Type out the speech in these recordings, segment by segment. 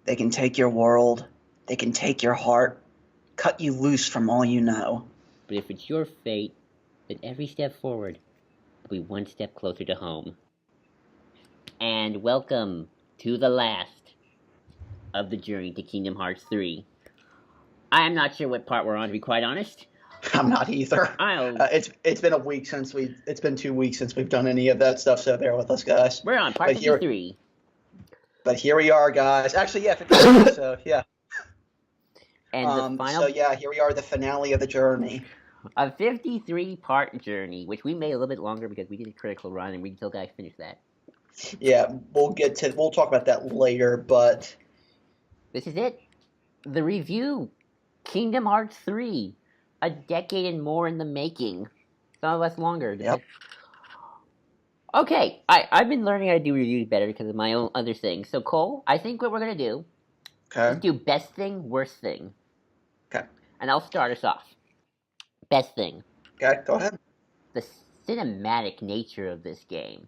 They can take your world, they can take your heart, cut you loose from all you know. But if it's your fate, then every step forward will be one step closer to home. And welcome to the last of the journey to Kingdom Hearts 3. I am not sure what part we're on, to be quite honest. I'm not either. I'll. It's been a week since we. It's been 2 weeks since we've done any of that stuff. So bear with us, guys. We're on part But here, 53. but here we are, guys. Actually, yeah, 53. So yeah. And the final. So yeah, here we are, the finale of the journey. A 53 part journey, which we made a little bit longer because we did a critical run and we still gotta finish that. Yeah, we'll talk about that later, but This is it. The review. Kingdom Hearts 3. A decade and more in the making. Some of us longer. Yep. Okay, I've been learning how to do reviews better because of my own other things. So Cole, I think what we're gonna do is okay. do best thing, worst thing. Okay. And I'll start us off. Best thing. Okay, go ahead. The cinematic nature of this game.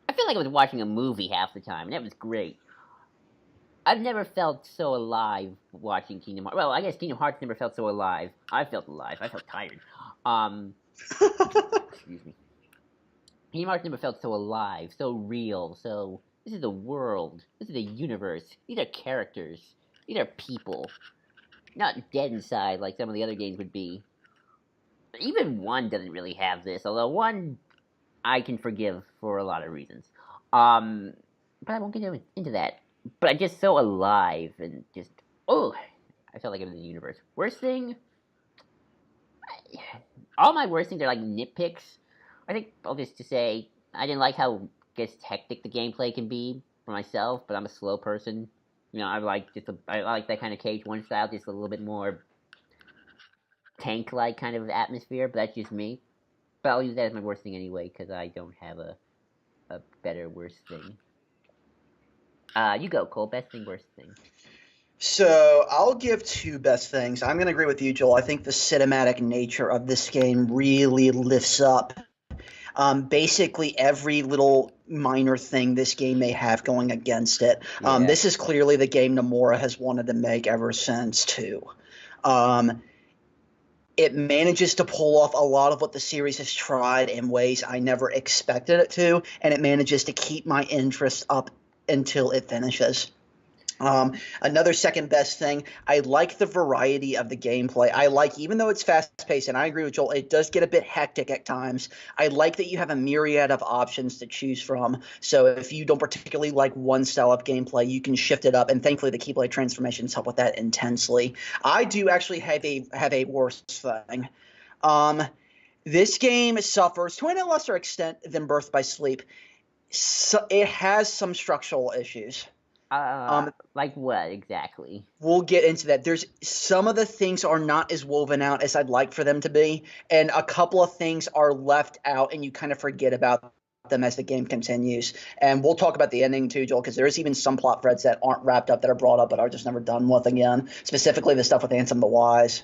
I feel like I was watching a movie half the time, and that was great. I've never felt so alive watching Kingdom Hearts. Well, I guess Kingdom Hearts never felt so alive. I felt alive. I felt tired. Excuse me. Kingdom Hearts never felt so alive, so real, so... This is a world. This is a universe. These are characters. These are people. Not dead inside like some of the other games would be. Even 1 doesn't really have this, although 1 I can forgive for a lot of reasons. But I won't get into that. But I'm just so alive and just... Oh! I felt like I was in the universe. Worst thing... All my worst things are like nitpicks. I think I'll just say I didn't like how hectic the gameplay can be for myself, but I'm a slow person. You know, I like that kind of KH1 style, just a little bit more tank-like kind of atmosphere. But that's just me. But I'll use that as my worst thing anyway, because I don't have a better worst thing. You go, Cole. Best thing, worst thing. So I'll give 2 best things. I'm going to agree with you, Joel. I think the cinematic nature of this game really lifts up basically every little minor thing this game may have going against it. Yeah. This is clearly the game Nomura has wanted to make ever since, too. It manages to pull off a lot of what the series has tried in ways I never expected it to, and it manages to keep my interest up until it finishes. Another second best thing, I like the variety of the gameplay. I like, even though it's fast-paced, and I agree with Joel, it does get a bit hectic at times. I like that you have a myriad of options to choose from. So if you don't particularly like one style of gameplay, you can shift it up, and thankfully the Keyblade transformations help with that intensely. I do actually have a worst thing. This game suffers, to a lesser extent than Birth by Sleep. So it has some structural issues. Like what exactly? We'll get into that. There's some of the things are not as woven out as I'd like for them to be, and a couple of things are left out, and you kind of forget about them as the game continues. And we'll talk about the ending too, Joel, because there's even some plot threads that aren't wrapped up that are brought up but are just never done with again. Specifically, the stuff with Ansem the Wise.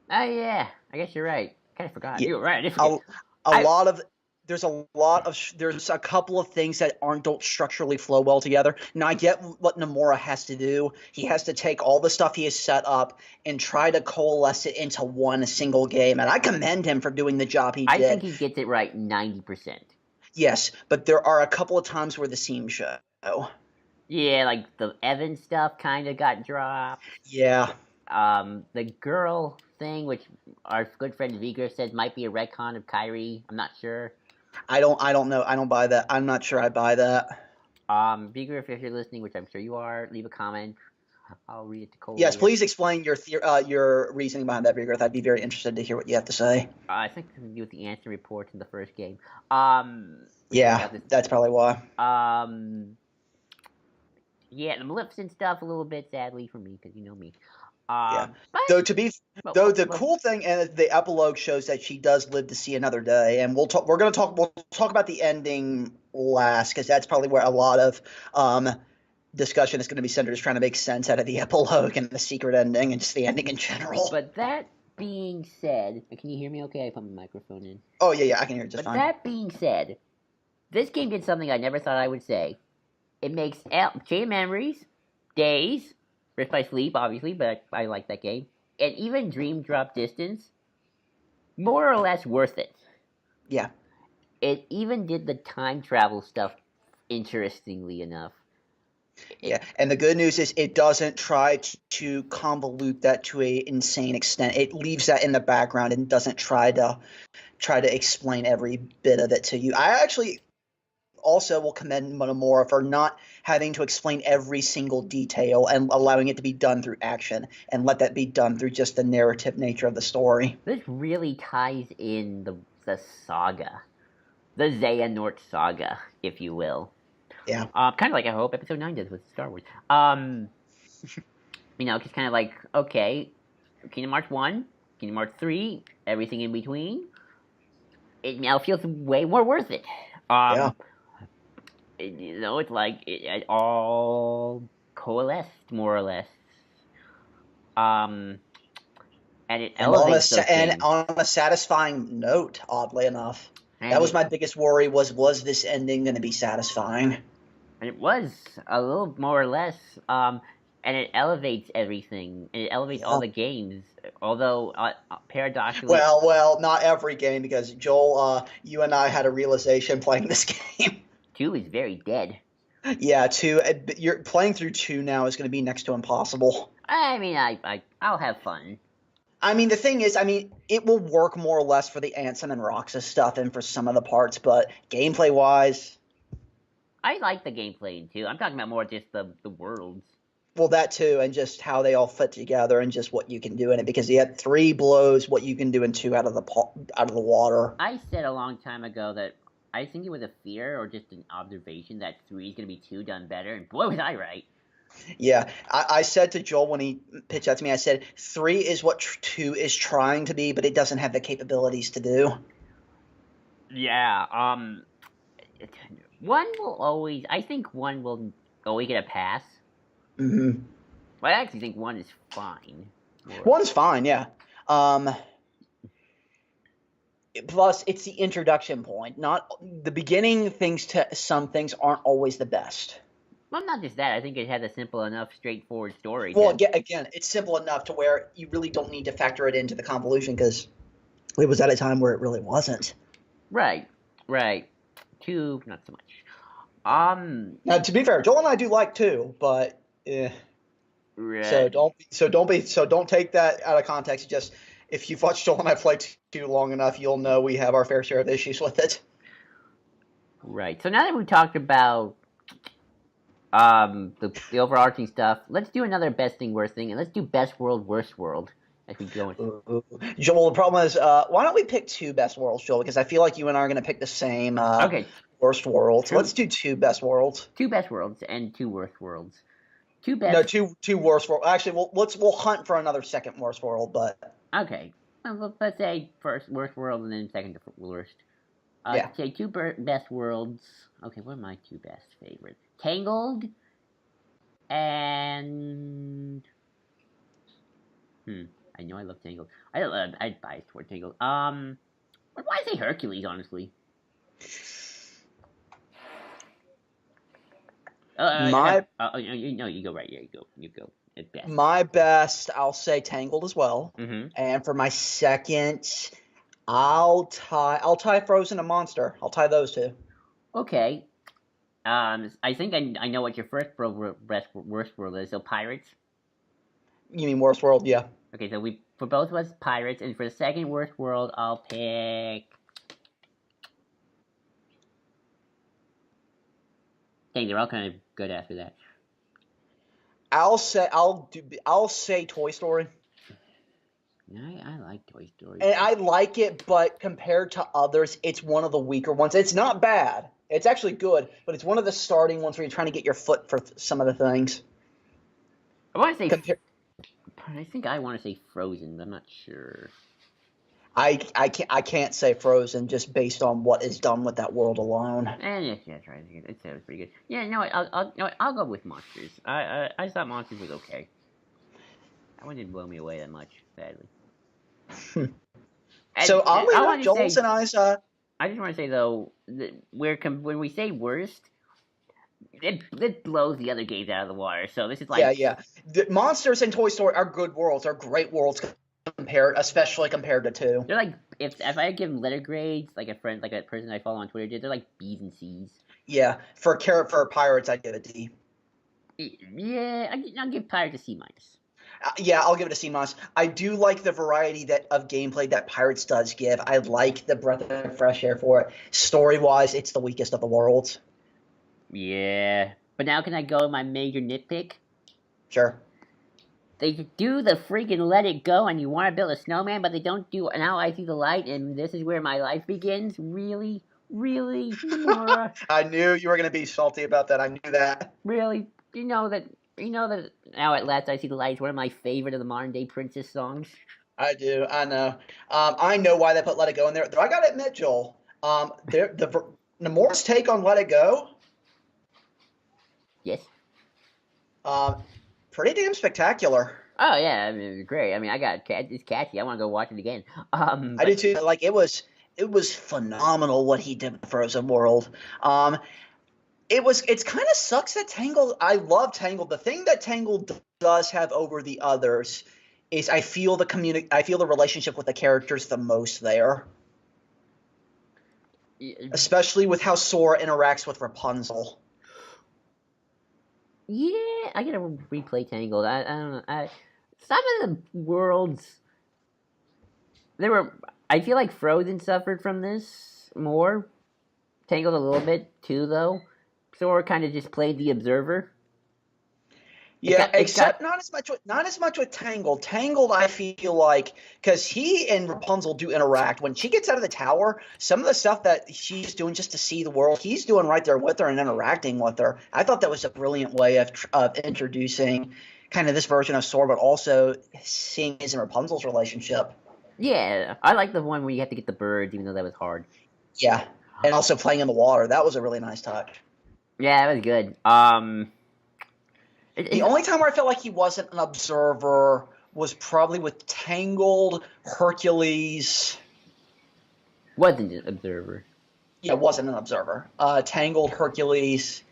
Oh yeah, I guess you're right. Kind of forgot. Yeah. You're right. There's a couple of things that don't structurally flow well together. Now I get what Nomura has to do. He has to take all the stuff he has set up and try to coalesce it into one single game, and I commend him for doing the job he did. I think he gets it right 90%. Yes, but there are a couple of times where the seams show. Yeah, like the Evan stuff kind of got dropped. Yeah. The girl thing, which our good friend Vigor says might be a retcon of Kairi. I'm not sure. I don't know. I don't buy that. I'm not sure I buy that. Vigor, if you're listening, which I'm sure you are, leave a comment. I'll read it to Cole. Yes, later. please explain your reasoning behind that, Vigor. I'd be very interested to hear what you have to say. I think it's something to do with the answer reports in the first game. Yeah, that's probably why. Yeah, the Maleficent stuff a little bit, sadly for me, because you know me. Yeah. The cool thing, and the epilogue shows that she does live to see another day, and we'll talk about the ending last, because that's probably where a lot of discussion is going to be centered, is trying to make sense out of the epilogue and the secret ending and just the ending in general. But that being said, can you hear me okay? I put my microphone in. Oh yeah, I can hear it just fine. But that being said, this game did something I never thought I would say. It makes Chain of Memories Days, Rift by Sleep, obviously, but I like that game. And even Dream Drop Distance, more or less worth it. Yeah. It even did the time travel stuff interestingly enough. Yeah, and the good news is it doesn't try to convolute that to a insane extent. It leaves that in the background and doesn't try to explain every bit of it to you. I actually also will commend Monomura for not having to explain every single detail and allowing it to be done through action and let that be done through just the narrative nature of the story. This really ties in the saga, the Xehanort saga, if you will. Yeah. Kind of like I hope Episode 9 does with Star Wars. Just kind of like, okay, Kingdom Hearts 1, Kingdom Hearts 3, everything in between. It now feels way more worth it. Yeah. It's like it all coalesced, more or less. And it elevates those and things. on a satisfying note, oddly enough. That was my biggest worry was this ending going to be satisfying? And it was a little more or less, and it elevates everything. And it elevates all the games, although paradoxically... Well, not every game, because Joel, you and I had a realization playing this game. 2 is very dead. Yeah, 2, you're playing through 2 now is going to be next to impossible. I mean, I'll have fun. I mean, the thing is, it will work more or less for the Ansem and Roxas stuff and for some of the parts, but gameplay-wise... I like the gameplay in 2. I'm talking about more just the worlds. Well, that too, and just how they all fit together and just what you can do in it, because you had 3 blows what you can do in 2 out of the water. I said a long time ago that I think it was a fear or just an observation that 3 is going to be 2 done better, and boy, was I right. Yeah, I said to Joel when he pitched that to me, I said 3 is what 2 is trying to be, but it doesn't have the capabilities to do. Yeah, one will always... I think 1 will always get a pass. Mm-hmm. But I actually think 1 is fine. 1's fine, yeah. Plus, it's the introduction point. Not the beginning. Some things aren't always the best. Well, not just that. I think it has a simple enough, straightforward story. Well, again, it's simple enough to where you really don't need to factor it into the convolution, because it was at a time where it really wasn't. Right. 2, not so much. Now, to be fair, Joel and I do like 2, but right. So don't take that out of context. Just if you've watched Joel and I play 2 long enough, you'll know we have our fair share of issues with it. Right. So now that we've talked about the overarching stuff, let's do another best thing, worst thing, and let's do best world, worst world as we go. Joel, the problem is, why don't we pick 2 best worlds, Joel? Because I feel like you and I are going to pick the same worst worlds. Let's do 2 best worlds. 2 best worlds and 2 worst worlds. 2 best. No, two worst worlds. Actually, we'll hunt for another second worst world, but okay. Well, let's say first worst world and then second worst. Yeah. Say 2 best worlds. Okay, what are my 2 best favorites? Tangled and I know I love Tangled. I'd bias toward Tangled. Why say Hercules? Honestly. You go right. Yeah, you go. It's best. My best, I'll say Tangled as well. Mm-hmm. And for my second, I'll tie Frozen and Monster. I'll tie those 2. Okay. I think I know what your first worst world is. So Pirates. You mean worst world? Yeah. Okay, so for both of us Pirates, and for the second worst world, I'll pick. Dang, they're all kind of good after that. I'll say Toy Story. I like Toy Story. And I like it, but compared to others, it's one of the weaker ones. It's not bad. It's actually good, but it's one of the starting ones where you're trying to get your foot for some of the things. I want to say... I think I want to say Frozen, but I'm not sure. I can't say Frozen just based on what is done with that world alone. Yeah, that's right. It sounds pretty good. Yeah, no, I'll go with Monsters. I thought Monsters was okay. That one didn't blow me away that much, sadly. So I'm leaving Joel's and I's. I just want to say though, when we say worst, it blows the other games out of the water. So this is Yeah, like yeah. The Monsters and Toy Story are good worlds. Are great worlds especially compared to 2. they're like if I give them letter grades, like a friend, like a person I follow on Twitter did, they're like B's and C's. Yeah, for Pirates, I'd give it a D. Yeah, I'll give Pirates a C minus. Yeah, I'll give it a C minus. I do like the variety of gameplay that Pirates does give. I like the breath of fresh air for it. Story wise, it's the weakest of the worlds. Yeah, but now can I go my major nitpick? Sure. They do the freaking Let It Go, and you want to build a snowman, but they don't do Now I See the Light, and this is where my life begins. Really, Nomura? I knew you were going to be salty about that. I knew that. Really? You know that Now at Last I See the Light is one of my favorite of the modern day Princess songs. I do. I know. I know why they put Let It Go in there. Though I got to admit, Joel, Nomura's take on Let It Go. Yes. Pretty damn spectacular. Oh yeah, I mean, it was great. I mean, it's catchy. I want to go watch it again. I do too. Like it was phenomenal what he did with Frozen World. It's kind of sucks that Tangled. I love Tangled. The thing that Tangled does have over the others is I feel the relationship with the characters the most there. Especially with how Sora interacts with Rapunzel. Yeah, I gotta replay Tangled. I don't know. Some of the worlds, I feel like Frozen suffered from this more. Tangled a little bit too, though. Sora kind of just played the observer. Yeah, not as much with Tangled. Tangled, I feel like, because he and Rapunzel do interact. When she gets out of the tower, some of the stuff that she's doing just to see the world, he's doing right there with her and interacting with her. I thought that was a brilliant way of introducing kind of this version of Sora, but also seeing his and Rapunzel's relationship. Yeah, I like the one where you have to get the birds, even though that was hard. Yeah, and also playing in the water. That was a really nice touch. Yeah, that was good. The only time where I felt like he wasn't an observer was probably with Tangled, Hercules. Wasn't an observer. Yeah, wasn't an observer. Tangled, Hercules.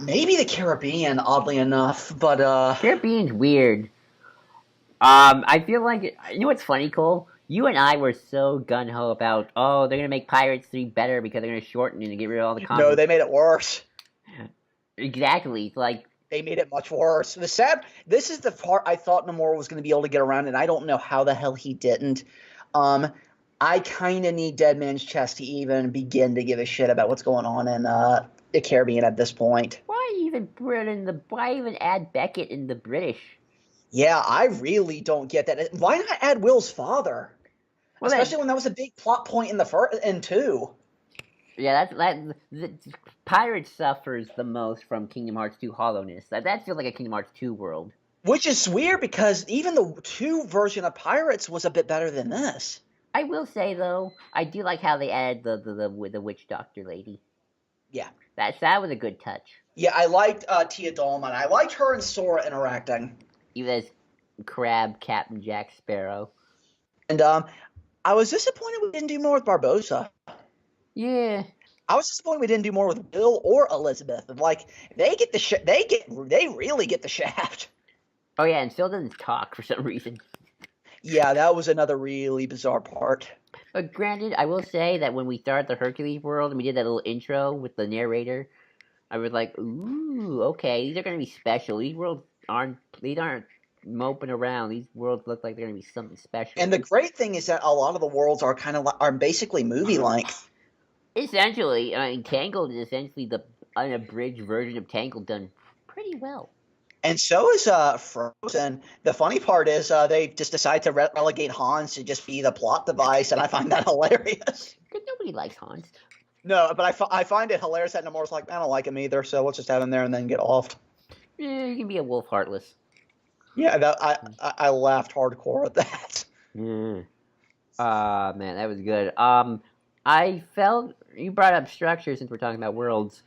Maybe the Caribbean, oddly enough, but Caribbean's weird. I feel like you know what's funny, Cole? You and I were so gun ho about they're gonna make Pirates 3 better because they're gonna shorten it and get rid of all the content. No, they made it worse. Exactly. It's like they made it much worse. This is the part I thought Nomura was going to be able to get around, and I don't know how the hell he didn't. I kind of need Dead Man's Chest to even begin to give a shit about what's going on in the Caribbean at this point. Why even add Beckett in the British? Yeah, I really don't get that. Why not add Will's father? Well, especially when that was a big plot point in 2. Yeah, the Pirates suffers the most from Kingdom Hearts 2 hollowness. That feels like a Kingdom Hearts 2 world. Which is weird because even the 2 version of Pirates was a bit better than this. I will say though, I do like how they added the witch doctor lady. Yeah, that was a good touch. Yeah, I liked Tia Dalman. I liked her and Sora interacting. Even as Crab Captain Jack Sparrow. And I was disappointed we didn't do more with Barbossa. Yeah, I was disappointed we didn't do more with Will or Elizabeth. Like they really get the shaft. Oh yeah, and Phil doesn't talk for some reason. Yeah, that was another really bizarre part. But granted, I will say that when we started the Hercules world and we did that little intro with the narrator, I was like, "Ooh, okay, these are gonna be special. These aren't moping around. These worlds look like they're gonna be something special." And the great thing is that a lot of the worlds are basically movie length. Essentially, I mean, Tangled is essentially the unabridged version of Tangled done pretty well. And so is Frozen. The funny part is they just decided to relegate Hans to just be the plot device, and I find that hilarious. Because nobody likes Hans. No, but I find it hilarious that Nomura's like, I don't like him either, so let's just have him there and then get off. Yeah, you can be a wolf heartless. Yeah, I laughed hardcore at that. Man, that was good. I felt you brought up structure since we're talking about worlds.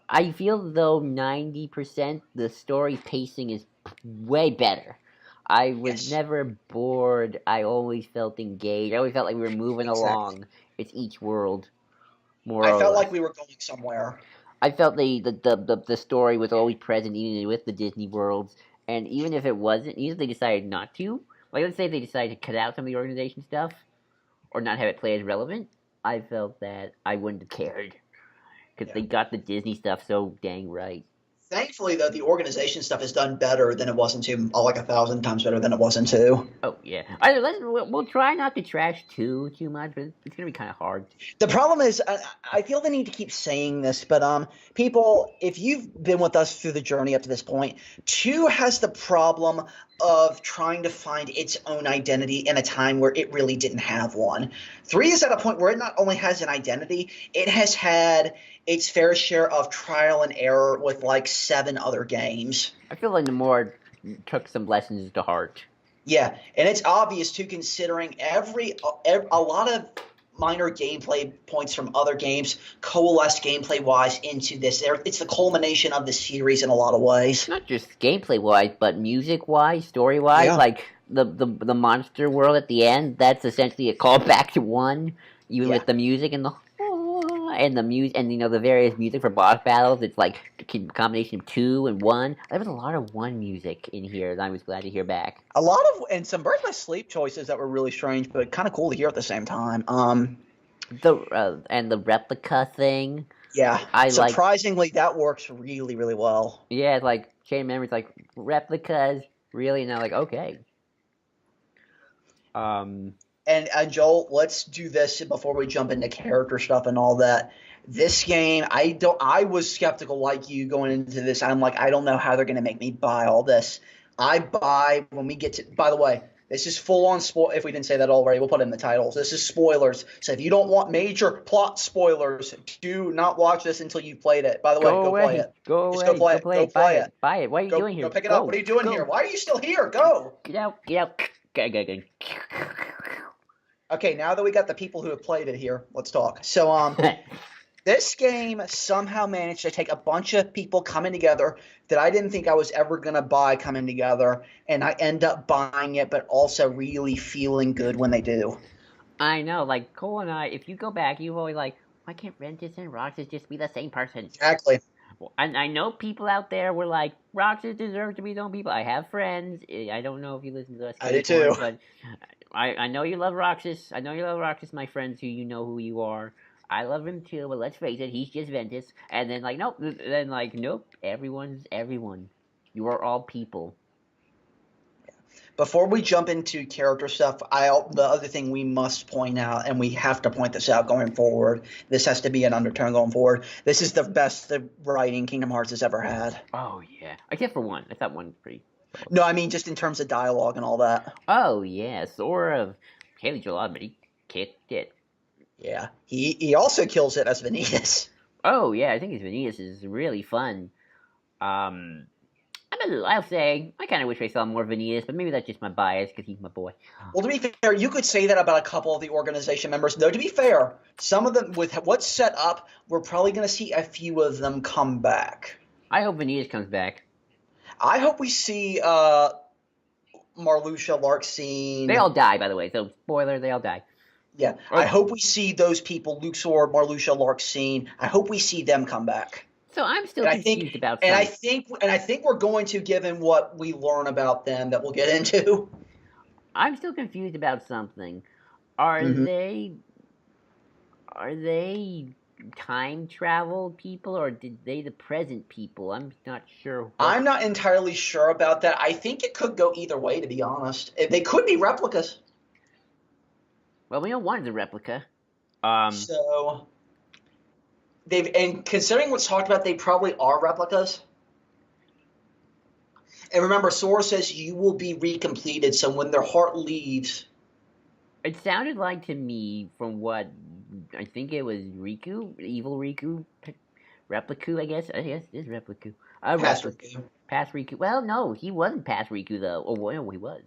I feel though 90% the story pacing is way better. I was never bored. I always felt engaged. I always felt like we were moving along. It's each world. I felt like we were going somewhere. I felt the story was always present even with the Disney worlds, and even if it wasn't, even if they decided not to, like let's say they decided to cut out some of the organization stuff or not have it play as relevant, I felt that I wouldn't have cared because Yeah. they got the Disney stuff so dang right. Thankfully, though, the organization stuff is done better than it was in 2, like 1,000 times better than it was in 2. Oh yeah, we'll try not to trash too much, but it's gonna be kind of hard. The problem is, I feel the need to keep saying this, but people, if you've been with us through the journey up to this point, 2 has the problem of trying to find its own identity in a time where it really didn't have one. 3 is at a point where it not only has an identity, it has had its fair share of trial and error with like 7 other games. I feel like Nomura took some lessons to heart. Yeah, and it's obvious too, considering a lot of minor gameplay points from other games coalesced gameplay-wise into this. It's the culmination of the series in a lot of ways. Not just gameplay wise, but music wise, story wise. Yeah. Like the monster world at the end. That's essentially a callback to 1, even Yeah. with the music and the music and the various music for boss battles. It's like a combination of 2 and 1. There was a lot of 1 music in here that I was glad to hear back. A lot of and some Birth by Sleep choices that were really strange, but kind of cool to hear at the same time. And the replica thing. Yeah, I like. surprisingly, that works really, really well. Yeah, it's like Chain of Memories, like replicas. Really, and I'm like, okay. And Joel, let's do this before we jump into character stuff and all that. This game, I was skeptical like you going into this. I'm like, I don't know how they're going to make me buy all this. I buy when we get to. By the way, this is full on spoil. If we didn't say that already, we'll put it in the titles. This is spoilers. So if you don't want major plot spoilers, do not watch this until you've played it. By the way, go play it. Go Just away. go play it. Go play it. Buy it. What are you doing here? Go pick it up. What are you doing here? Why are you still here? Go. Get out. Get out. Go. Okay, now that we got the people who have played it here, let's talk. So, this game somehow managed to take a bunch of people coming together that I didn't think I was ever going to buy coming together, and I end up buying it, but also really feeling good when they do. I know, like Cole and I, if you go back, you've always like, why can't Rentis and Roxas just be the same person? Exactly. And I know people out there were like, Roxas deserves to be his own people. I have friends. I don't know if you listen to us. I do too. But I know you love Roxas. I know you love Roxas, my friends, who you know who you are. I love him too, but let's face it, he's just Ventus. And then nope, everyone's everyone. You are all people. Before we jump into character stuff, the other thing we must point out, and we have to point this out going forward, this has to be an undertone going forward. This is the best the writing Kingdom Hearts has ever had. Oh yeah, except for 1. I thought 1 was pretty. No, I mean just in terms of dialogue and all that. Oh yeah, Sora, Haley Joel Osment, he kicked it. Yeah, he also kills it as Vanitas. Oh yeah, I think his Vanitas is really fun. I'll say I kind of wish I saw more Vanitas, but maybe that's just my bias because he's my boy. Well, to be fair, you could say that about a couple of the organization members. Though, to be fair, some of them, with what's set up, we're probably going to see a few of them come back. I hope Vanitas comes back. I hope we see Marluxia, Larxene. They all die, by the way, so spoiler, they all die. Yeah, I hope we see those people, Luxor, Marluxia, Larxene. I hope we see them come back. So I'm still confused about something. And I think we're going to, given what we learn about them, that we'll get into. I'm still confused about something. Are they time travel people, or did they the present people? I'm not sure. I'm not entirely sure about that. I think it could go either way, to be honest. They could be replicas. Well, we know one's a replica. So and considering what's talked about, they probably are replicas. And remember, Sora says you will be recompleted, so when their heart leaves. It sounded like to me, from what I think it was Riku, evil Riku, Repliku, I guess. It is Repliku. Past Riku. Past Riku. Well, no, he wasn't past Riku though. Oh, well, he was.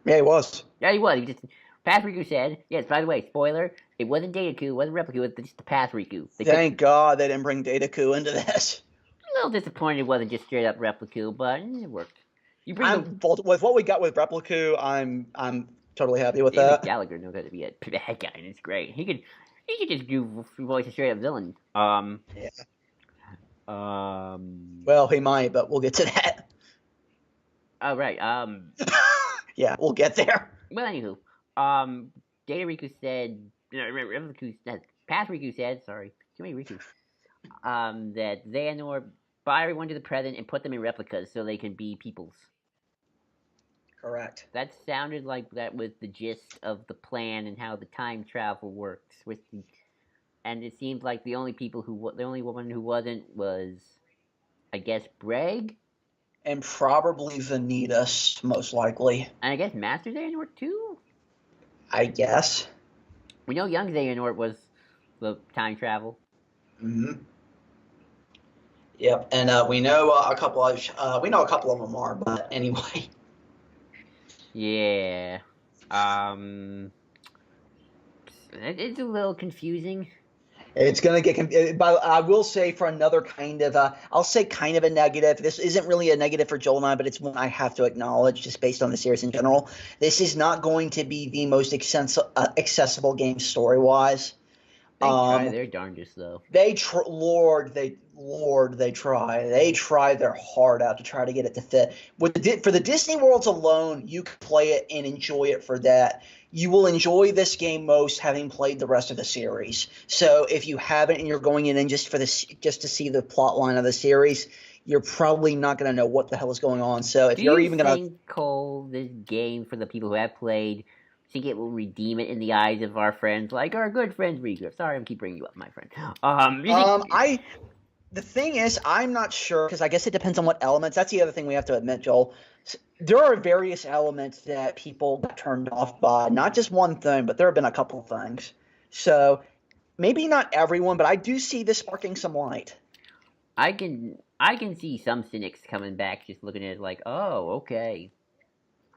Yeah, he was. Yeah, he was. He just. Past Riku said, yes, by the way, spoiler, it wasn't Dataku, it wasn't Repliku, it was just the past Riku. Thank God they didn't bring Dataku into this. A little disappointed it wasn't just straight up Repliku, but it worked. With what we got with Repliku, I'm totally happy with David that. Gallagher knows how to be a bad guy, and it's great. He could just do voice a straight up villain. Yeah. Well, he might, but we'll get to that. Oh right. Yeah, we'll get there. Well, anywho, Data Riku said, Past Riku said, sorry, too many Rikus. That Xehanort buy everyone to the present and put them in replicas so they can be peoples. Correct. That sounded like that was the gist of the plan and how the time travel works. And it seems like the only woman who wasn't was, I guess, Breg, And probably Vanitas, most likely. and I guess Master Xehanort too. I guess. We know young Xehanort was the time travel. Mm-hmm. Yep, and we know a couple of them are, but anyway. Yeah. It's a little confusing. It's going to get, but I will say for another kind of, I'll say kind of a negative. This isn't really a negative for Joel and I, but it's one I have to acknowledge just based on the series in general. This is not going to be the most accessible game story-wise. They try their darndest, though. They try. They try their heart out to try to get it to fit. For the Disney Worlds alone, you can play it and enjoy it for that. You will enjoy this game most having played the rest of the series. So if you haven't and you're going in just to see the plot line of the series, you're probably not going to know what the hell is going on. So if you're even going to Cole, this game for the people who have played, think it will redeem it in the eyes of our friends, like our good friend Riku. Sorry, I keep bringing you up, my friend. The thing is, I'm not sure because I guess it depends on what elements. That's the other thing we have to admit, Joel. There are various elements that people got turned off by. Not just one thing, but there have been a couple of things. So maybe not everyone, but I do see this sparking some light. I can see some cynics coming back, just looking at it like, oh, okay.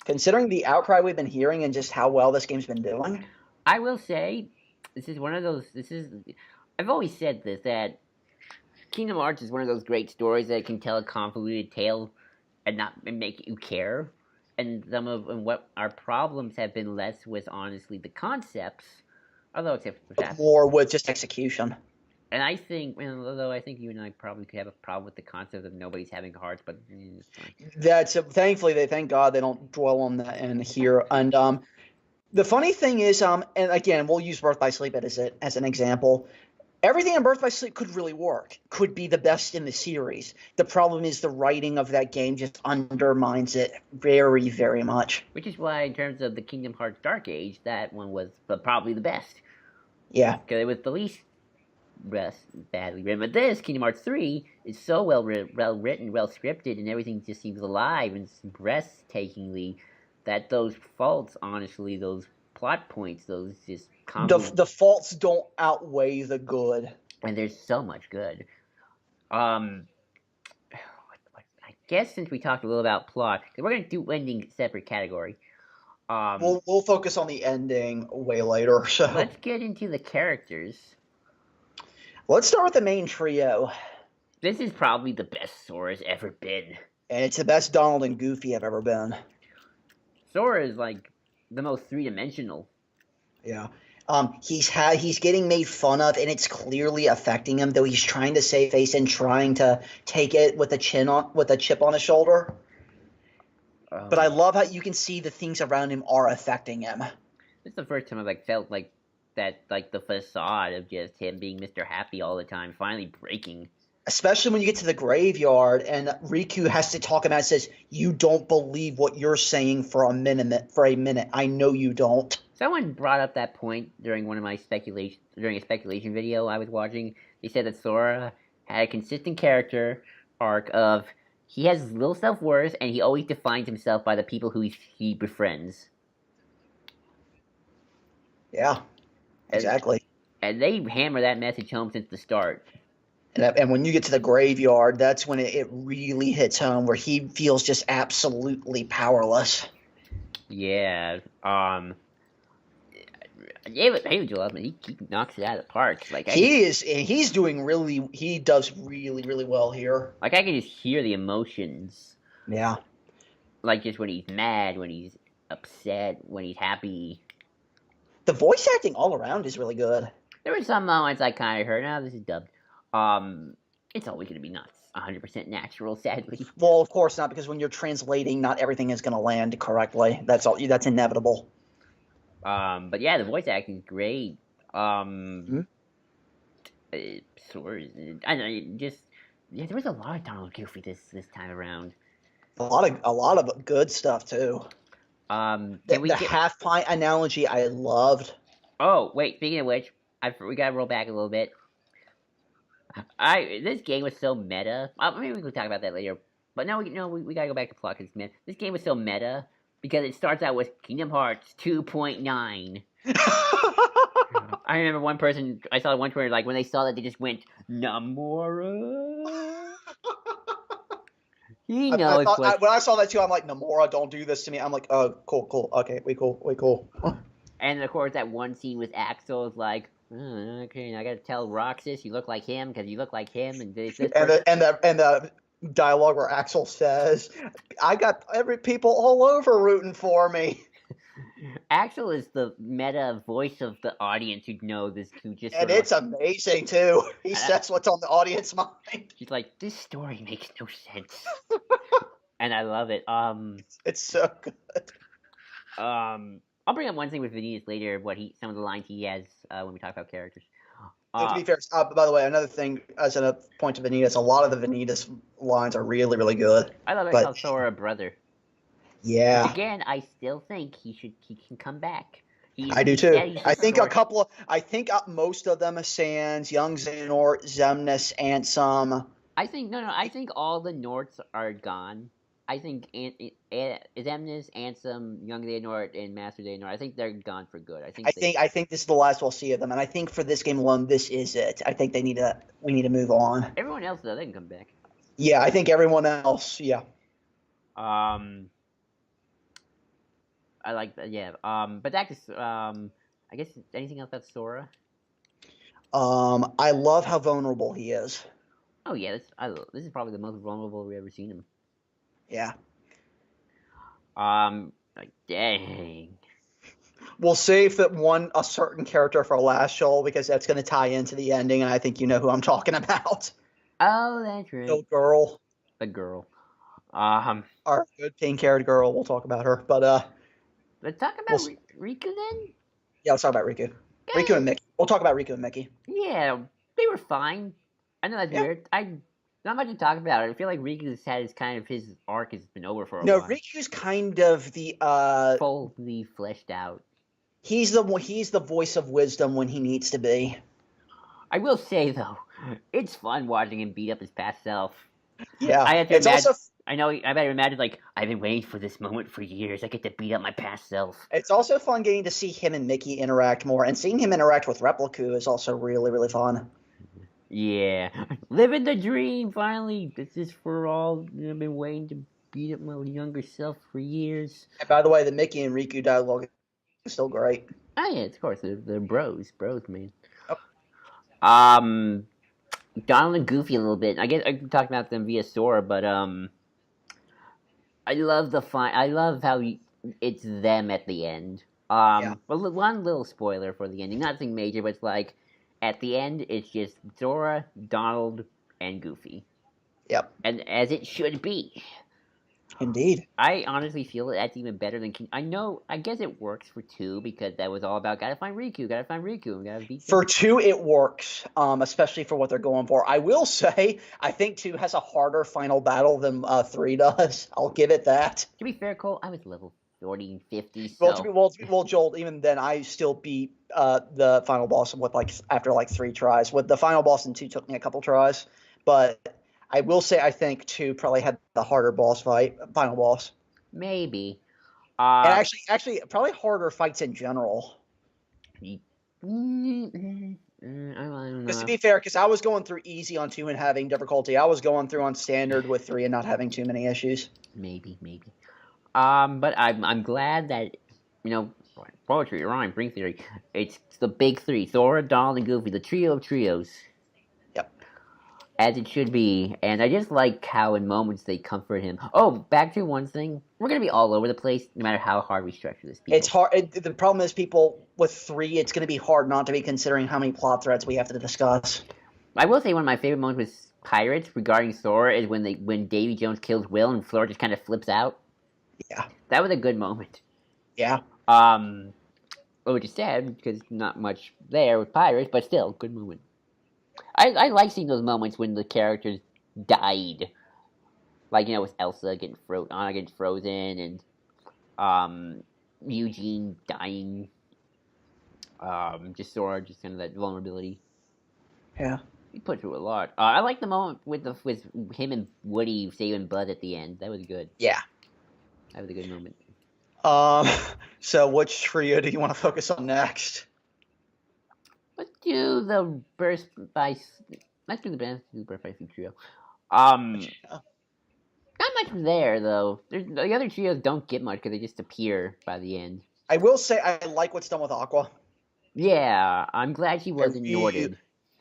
Considering the outcry we've been hearing and just how well this game's been doing, I will say, this is one of those. I've always said this, that Kingdom Hearts is one of those great stories that can tell a convoluted tale and make you care. And what our problems have been less with, honestly, the concepts, although except for that, more with just execution. And I think, although I think you and I probably could have a problem with the concept of nobody's having hearts, but it's fine. Thankfully, thank God they don't dwell on that in here. And the funny thing is, and again, we'll use Birth by Sleep as an example. Everything in Birth by Sleep could really work, could be the best in the series. The problem is the writing of that game just undermines it very, very much. Which is why, in terms of the Kingdom Hearts Dark Age, that one was probably the best. Yeah. Because it was the least badly written. But this, Kingdom Hearts 3, is so well written, well scripted, and everything just seems alive and breathtakingly that those faults, honestly, those plot points, those just the faults don't outweigh the good. And there's so much good. I guess since we talked a little about plot, we're going to do ending separate category. We'll focus on the ending way later. So let's get into the characters. Let's start with the main trio. This is probably the best Sora's ever been. And it's the best Donald and Goofy have ever been. Sora is like the most three-dimensional. Yeah. He's getting made fun of, and it's clearly affecting him. Though he's trying to save face and trying to take it with a chip on his shoulder. But I love how you can see the things around him are affecting him. This is the first time I felt like that, the facade of just him being Mr. Happy all the time finally breaking. Especially when you get to the graveyard and Riku has to talk about it, says, "You don't believe what you're saying for a minute. I know you don't." Someone brought up that point during a speculation video I was watching. They said that Sora had a consistent character arc of he has little self-worth and he always defines himself by the people who he befriends. Yeah, exactly. And they hammer that message home since the start. And when you get to the graveyard, that's when it really hits home, where he feels just absolutely powerless. Yeah. Hey, Joel, he knocks it out of the park. He does really, really well here. I can just hear the emotions. Yeah. Just when he's mad, when he's upset, when he's happy. The voice acting all around is really good. There were some moments I kind of heard, this is dubbed. It's always going to be not 100% natural, sadly. Well, of course not, because when you're translating, not everything is going to land correctly. That's inevitable. But yeah, the voice acting is great. Mhm. Sort of, I know, just yeah, there was a lot of Donald Goofy this time around. A lot of good stuff too. Can we The get? half pint analogy I loved. Oh wait, speaking of which, we gotta roll back a little bit. This game was so meta. Maybe we can talk about that later. But no, we gotta go back to plot because man, this game was so meta because it starts out with Kingdom Hearts 2.9. I remember I saw one Twitter, like, when they saw that, they just went, Namora? He knows when I saw that too, I'm like, Namora, don't do this to me. I'm like, oh, cool, okay, we cool. And of course, that one scene with Axel is like, oh, okay, I gotta tell Roxas you look like him because you look like him, and the dialogue where Axel says, I got people all over rooting for me. Axel is the meta voice of the audience who know this, and it's amazing too. He says what's on the audience mind. He's like, this story makes no sense, and I love it. It's so good. I'll bring up one thing with Vanitas later. Some of the lines he has when we talk about characters. To be fair, by the way, another thing as a point to Vanitas, a lot of the Vanitas lines are really, really good. I love it how Sora brother. Yeah. Which again, I still think he can come back. I do too. I think most of them are Sans, Young Xehanort, Xemnas, Ansem. I think all the Norts are gone. I think Xemnas, Ansem, Young Xehanort, and Master Xehanort, I think they're gone for good. I think this is the last we'll see of them, and I think for this game alone, this is it. I think we need to move on. Everyone else though, they can come back. Yeah, I think everyone else. Yeah. I like that. Yeah. But that is I guess anything else about Sora? I love how vulnerable he is. Oh yeah, this is probably the most vulnerable we've ever seen him. Yeah. Like, dang. We'll save a certain character for last show because that's going to tie into the ending, and I think you know who I'm talking about. Oh, that's right. The girl. The girl. Our good pink-haired girl. We'll talk about her, but let's talk about Riku then. Yeah, let's talk about Riku. Okay. Riku and Mickey. We'll talk about Riku and Mickey. Yeah, they were fine. I know that's weird. Not much to talk about. I feel like Riku's his arc has been over for a while. No, Riku's kind of the fully fleshed out. He's the voice of wisdom when he needs to be. I will say though, it's fun watching him beat up his past self. Yeah, I better imagine, like, I've been waiting for this moment for years. I get to beat up my past self. It's also fun getting to see him and Mickey interact more, and seeing him interact with Repliku is also really, really fun. Yeah, living the dream. Finally, this is for all. I've been waiting to beat up my younger self for years. And by the way, the Mickey and Riku dialogue is still great. Oh yeah, of course, they're bros, man. Yep. Donald and Goofy a little bit. I guess I can talk about them via Sora, but I love I love how it's them at the end. Well, one little spoiler for the ending, nothing major, but it's like at the end, it's just Sora, Donald, and Goofy. Yep. And as it should be. Indeed. I honestly feel that's even better than... I guess it works for 2 because that was all about gotta find Riku, and gotta beat... For 2, it works, especially for what they're going for. I will say, I think 2 has a harder final battle than 3 does. I'll give it that. To be fair, Cole, I was level 40 and 50, so... Well, Joel, even then, I still beat the final boss after 3 tries. With the final boss in 2 took me a couple tries, but... I will say I think 2 probably had the harder final boss. Maybe. And actually, probably harder fights in general. I don't know. Because to be fair, because I was going through easy on 2 and having difficulty. I was going through on standard with 3 and not having too many issues. Maybe. But I'm glad that, poetry, rhyme, ring theory. It's the big 3, Sora, Donald, and Goofy, the trio of trios. As it should be, and I just like how in moments they comfort him. Oh, back to one thing. We're going to be all over the place no matter how hard we structure this. It's hard. The problem is people with 3, it's going to be hard not to be considering how many plot threads we have to discuss. I will say one of my favorite moments was pirates regarding Sora is when Davy Jones kills Will and Flora just kind of flips out. Yeah. That was a good moment. Yeah. Which is sad because not much there with pirates, but still, good moment. I like seeing those moments when the characters died, like with Elsa getting Anna getting frozen, and Eugene dying. Just Sora, just kind of that vulnerability. Yeah. He put through a lot. I like the moment with him and Woody saving Buzz at the end. That was good. Yeah. That was a good moment. So which trio do you want to focus on next? Let's do the Birth by Sleep trio. Not much there though. The other trios don't get much because they just appear by the end. I will say I like what's done with Aqua. Yeah, I'm glad she wasn't Norded.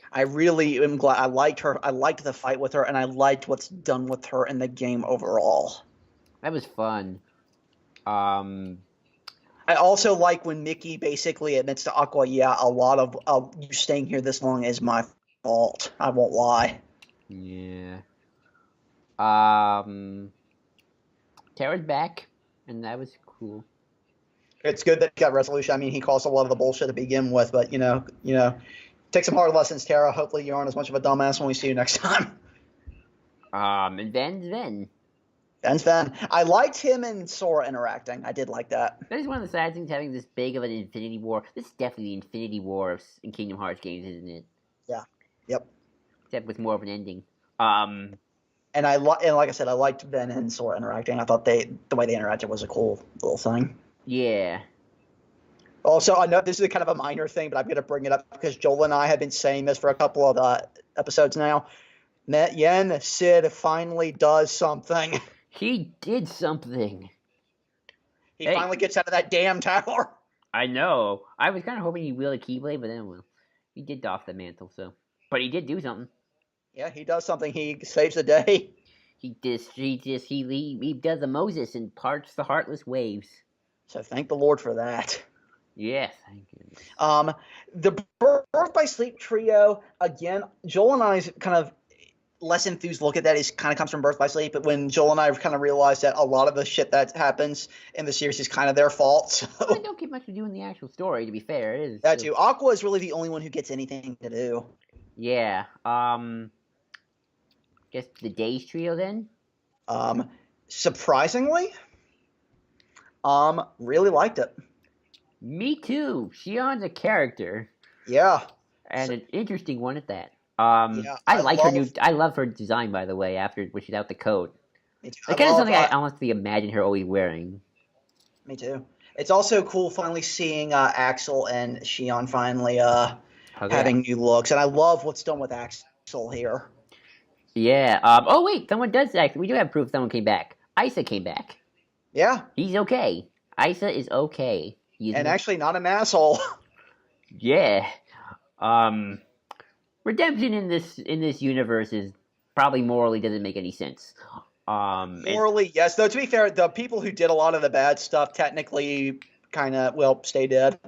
I really am glad. I liked her. I liked the fight with her, and I liked what's done with her in the game overall. That was fun. I also like when Mickey basically admits to Aqua, yeah, a lot of you staying here this long is my fault. I won't lie. Yeah. Terra's back, and that was cool. It's good that he got resolution. I mean, he caused a lot of the bullshit to begin with, but take some hard lessons, Terra. Hopefully, you aren't as much of a dumbass when we see you next time. And Ven's Ven. I liked him and Sora interacting. I did like that. That is one of the sad things, having this big of an Infinity War. This is definitely the Infinity War in Kingdom Hearts games, isn't it? Yeah. Yep. Except with more of an ending. And like I said, I liked Ven and Sora interacting. I thought the way they interacted was a cool little thing. Yeah. Also, I know this is kind of a minor thing, but I'm going to bring it up because Joel and I have been saying this for a couple of episodes now. Yen Sid finally does something. He did something. He finally gets out of that damn tower. I know. I was kind of hoping he wielded a Keyblade, but then, he did doff the mantle, so. But he did do something. Yeah, he does something. He saves the day. He does the Moses and parts the heartless waves. So thank the Lord for that. Yes, thank you. The Birth by Sleep trio, again, Joel and I's kind of less enthused look at that kind of comes from Birth by Sleep, but when Joel and I kind of realized that a lot of the shit that happens in the series is kind of their fault. So. They don't get much to do in the actual story, to be fair. It is that too. Aqua is really the only one who gets anything to do. Yeah. Guess the Days trio then? Surprisingly, really liked it. Me too. Shion's a character. Yeah. And an interesting one at that. Yeah, I love her design, by the way, when she's out the coat. It's kind of something I honestly imagine her always wearing. Me too. It's also cool finally seeing Axel and Shion finally having new looks, and I love what's done with Axel here. Yeah. Oh wait, someone does actually. We do have proof someone came back. Isa came back. Yeah. He's okay. Isa is okay. And actually not an asshole. Yeah. Redemption in this universe is probably morally doesn't make any sense. Morally, yes. Though to be fair, the people who did a lot of the bad stuff technically kind of stay dead.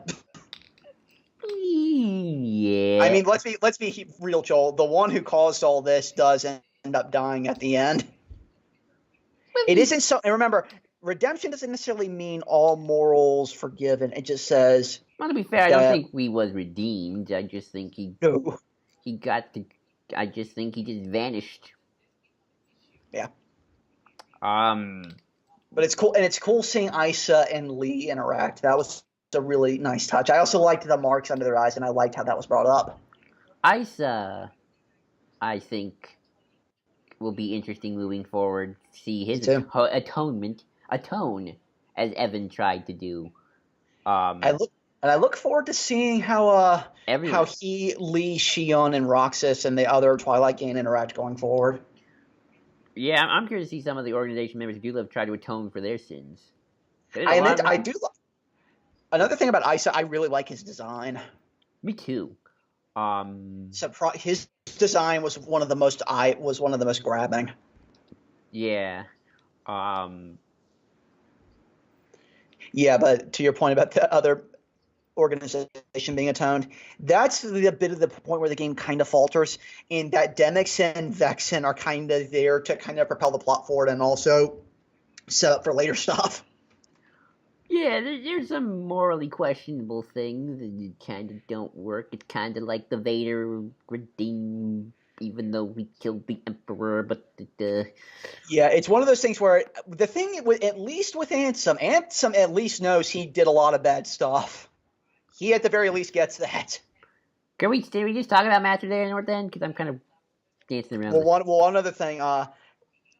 Yeah. I mean, let's be real, Joel. The one who caused all this does end up dying at the end. It isn't so. And remember, redemption doesn't necessarily mean all morals forgiven. It just says. Well, to be fair, I don't think he was redeemed. I just think I just think he just vanished. Yeah. But it's cool, and it's cool seeing Isa and Lee interact. That was a really nice touch. I also liked the marks under their eyes, and I liked how that was brought up. Isa, I think, will be interesting moving forward. See his atone, as Evan tried to do. I look forward to seeing how he, Lee, Shion, and Roxas and the other Twilight Gang interact going forward. Yeah, I'm curious to see some of the organization members who do try to atone for their sins. I do. Another thing about Isa, I really like his design. Me too. His design was one of the most grabbing. Yeah. Yeah, but to your point about the other organization being atoned. That's the bit of the point where the game kind of falters, in that Demyx and Vexen are kind of there to kind of propel the plot forward and also set up for later stuff. Yeah, there's some morally questionable things that kind of don't work. It's kind of like the Vader redeem, even though we killed the Emperor, but Yeah, it's one of those things where the thing with, at least with Ansem at least knows he did a lot of bad stuff. He at the very least gets that. Can we just talk about Master Xehanort then? Because I'm kind of dancing around. One other thing.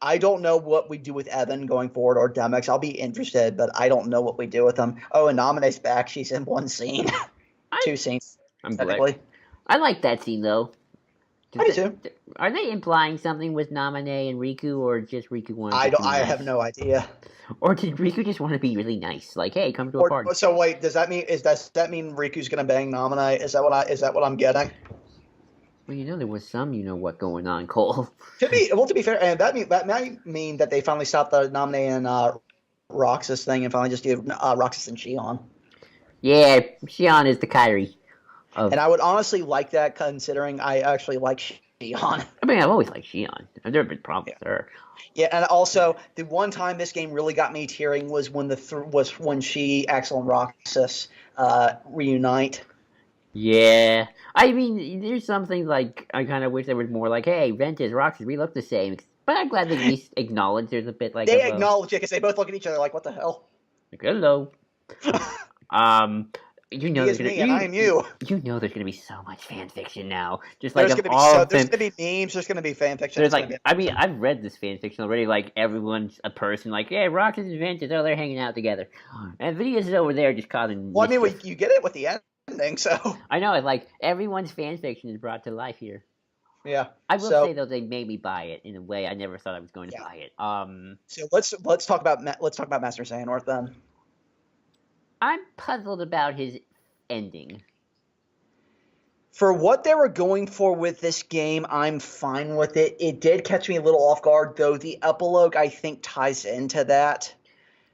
I don't know what we do with Evan going forward or Demyx. I'll be interested, but I don't know what we do with them. Oh, and Naminé's back. She's in one scene. 2 scenes, I'm technically. glad. I like that scene, though. I do too. Are they implying something with Naminé and Riku, or just Riku wanted to be I nice? have no idea. Or did Riku just want to be really nice? Like, hey, come to a party. So wait, does that mean Riku's gonna bang Naminé? Is that what I'm getting? Well, there was some what going on, Cole. To be fair, and that might mean that they finally stopped the Naminé and Roxas thing and finally just did Roxas and Xion. Yeah, Xion is the Kyrie. And I would honestly like that, considering I actually like Xion. I mean, I've always liked Xion. I've never been problems with her. Yeah, and also the one time this game really got me tearing was when she, Axel, and Roxas reunite. Yeah, I mean, there's some things like I kind of wish there was more like, hey, Ventus, Roxas, we look the same. But I'm glad they at least acknowledge there's a bit like they acknowledge it because they both look at each other like, what the hell? Like, hello. He is me and I am you. There's gonna be so much fan fiction now. Just there's like there's gonna be memes. There's gonna be fan fiction. There's I've read this fan fiction already. Like everyone's a person. Like, yeah, Roxas and Ventus, they're hanging out together, and Venus is over there just causing. Well, mischief. I mean, you get it with the ending, so. I know. It's like everyone's fan fiction is brought to life here. Yeah. I will say though, they made me buy it in a way I never thought I was going to buy it. So let's talk about Master Xehanort then. I'm puzzled about his ending. For what they were going for with this game, I'm fine with it. It did catch me a little off guard, though. The epilogue, I think, ties into that.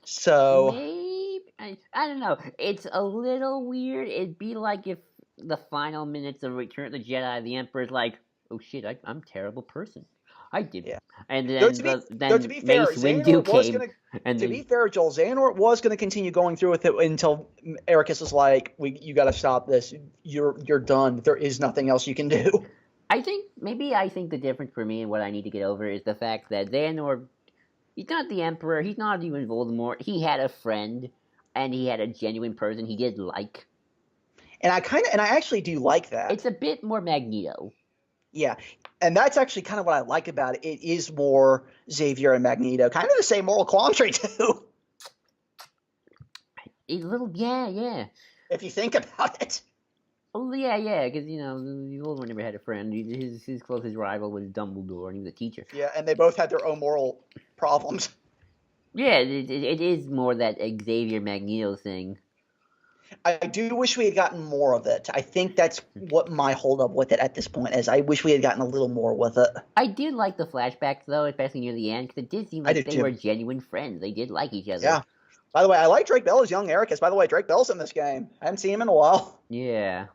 So maybe I don't know. It's a little weird. It'd be like if the final minutes of Return of the Jedi, the Emperor's like, "Oh shit, I'm a terrible person. I did." Yeah. And then to be fair, Mace Windu came. To be fair, Joel, Xehanort was going to continue going through with it until Eraqus was like, you got to stop this. You're done. There is nothing else you can do. I think the difference for me and what I need to get over is the fact that Xehanort, he's not the Emperor. He's not even Voldemort. He had a friend, and he had a genuine person he did like. And I actually do like that. It's a bit more Magneto. Yeah, and that's actually kind of what I like about it. It is more Xavier and Magneto, kind of the same moral quandary too. A little, yeah. If you think about it. Oh yeah, because Voldemort never had a friend. His closest rival was Dumbledore, and he was a teacher. Yeah, and they both had their own moral problems. Yeah, it is more that Xavier Magneto thing. I do wish we had gotten more of it. I think that's what my holdup with it at this point is. I wish we had gotten a little more with it. I did like the flashbacks, though, especially near the end, because it did seem like they were genuine friends. They did like each other. Yeah. By the way, I like Drake Bell as young Eraqus. By the way, Drake Bell's in this game. I haven't seen him in a while. Yeah.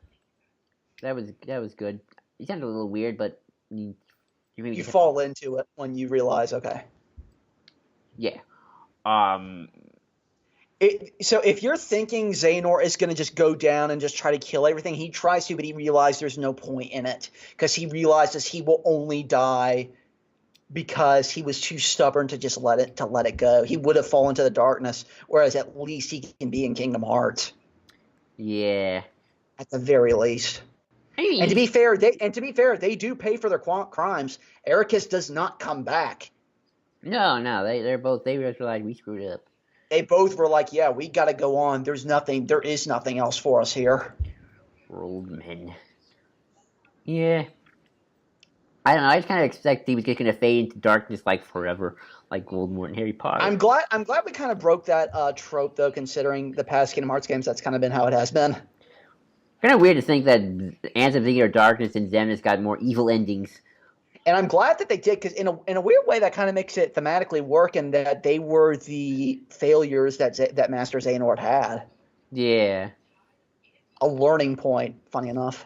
That was good. He sounded a little weird, but you fall into it when you realize, okay. Yeah. So if you're thinking Xehanort is going to just go down and just try to kill everything, he tries to, but he realizes there's no point in it because he realizes he will only die because he was too stubborn to just let it go. He would have fallen to the darkness, whereas at least he can be in Kingdom Hearts. Yeah, at the very least. And to be fair, they do pay for their crimes. Eraqus does not come back. No, they were like, we screwed up. They both were like, yeah, we got to go on. There is nothing else for us here. Old men. Yeah. I don't know. I just kind of expect he was just going to fade into darkness like forever, like Voldemort and Harry Potter. I'm glad we kind of broke that trope, though, considering the past Kingdom Hearts games. That's kind of been how it has been. Kind of weird to think that Anthem of Darkness and Xemnas got more evil endings. And I'm glad that they did, because in a weird way, that kind of makes it thematically work, and that they were the failures that Master Xehanort had. Yeah. a learning point. Funny enough.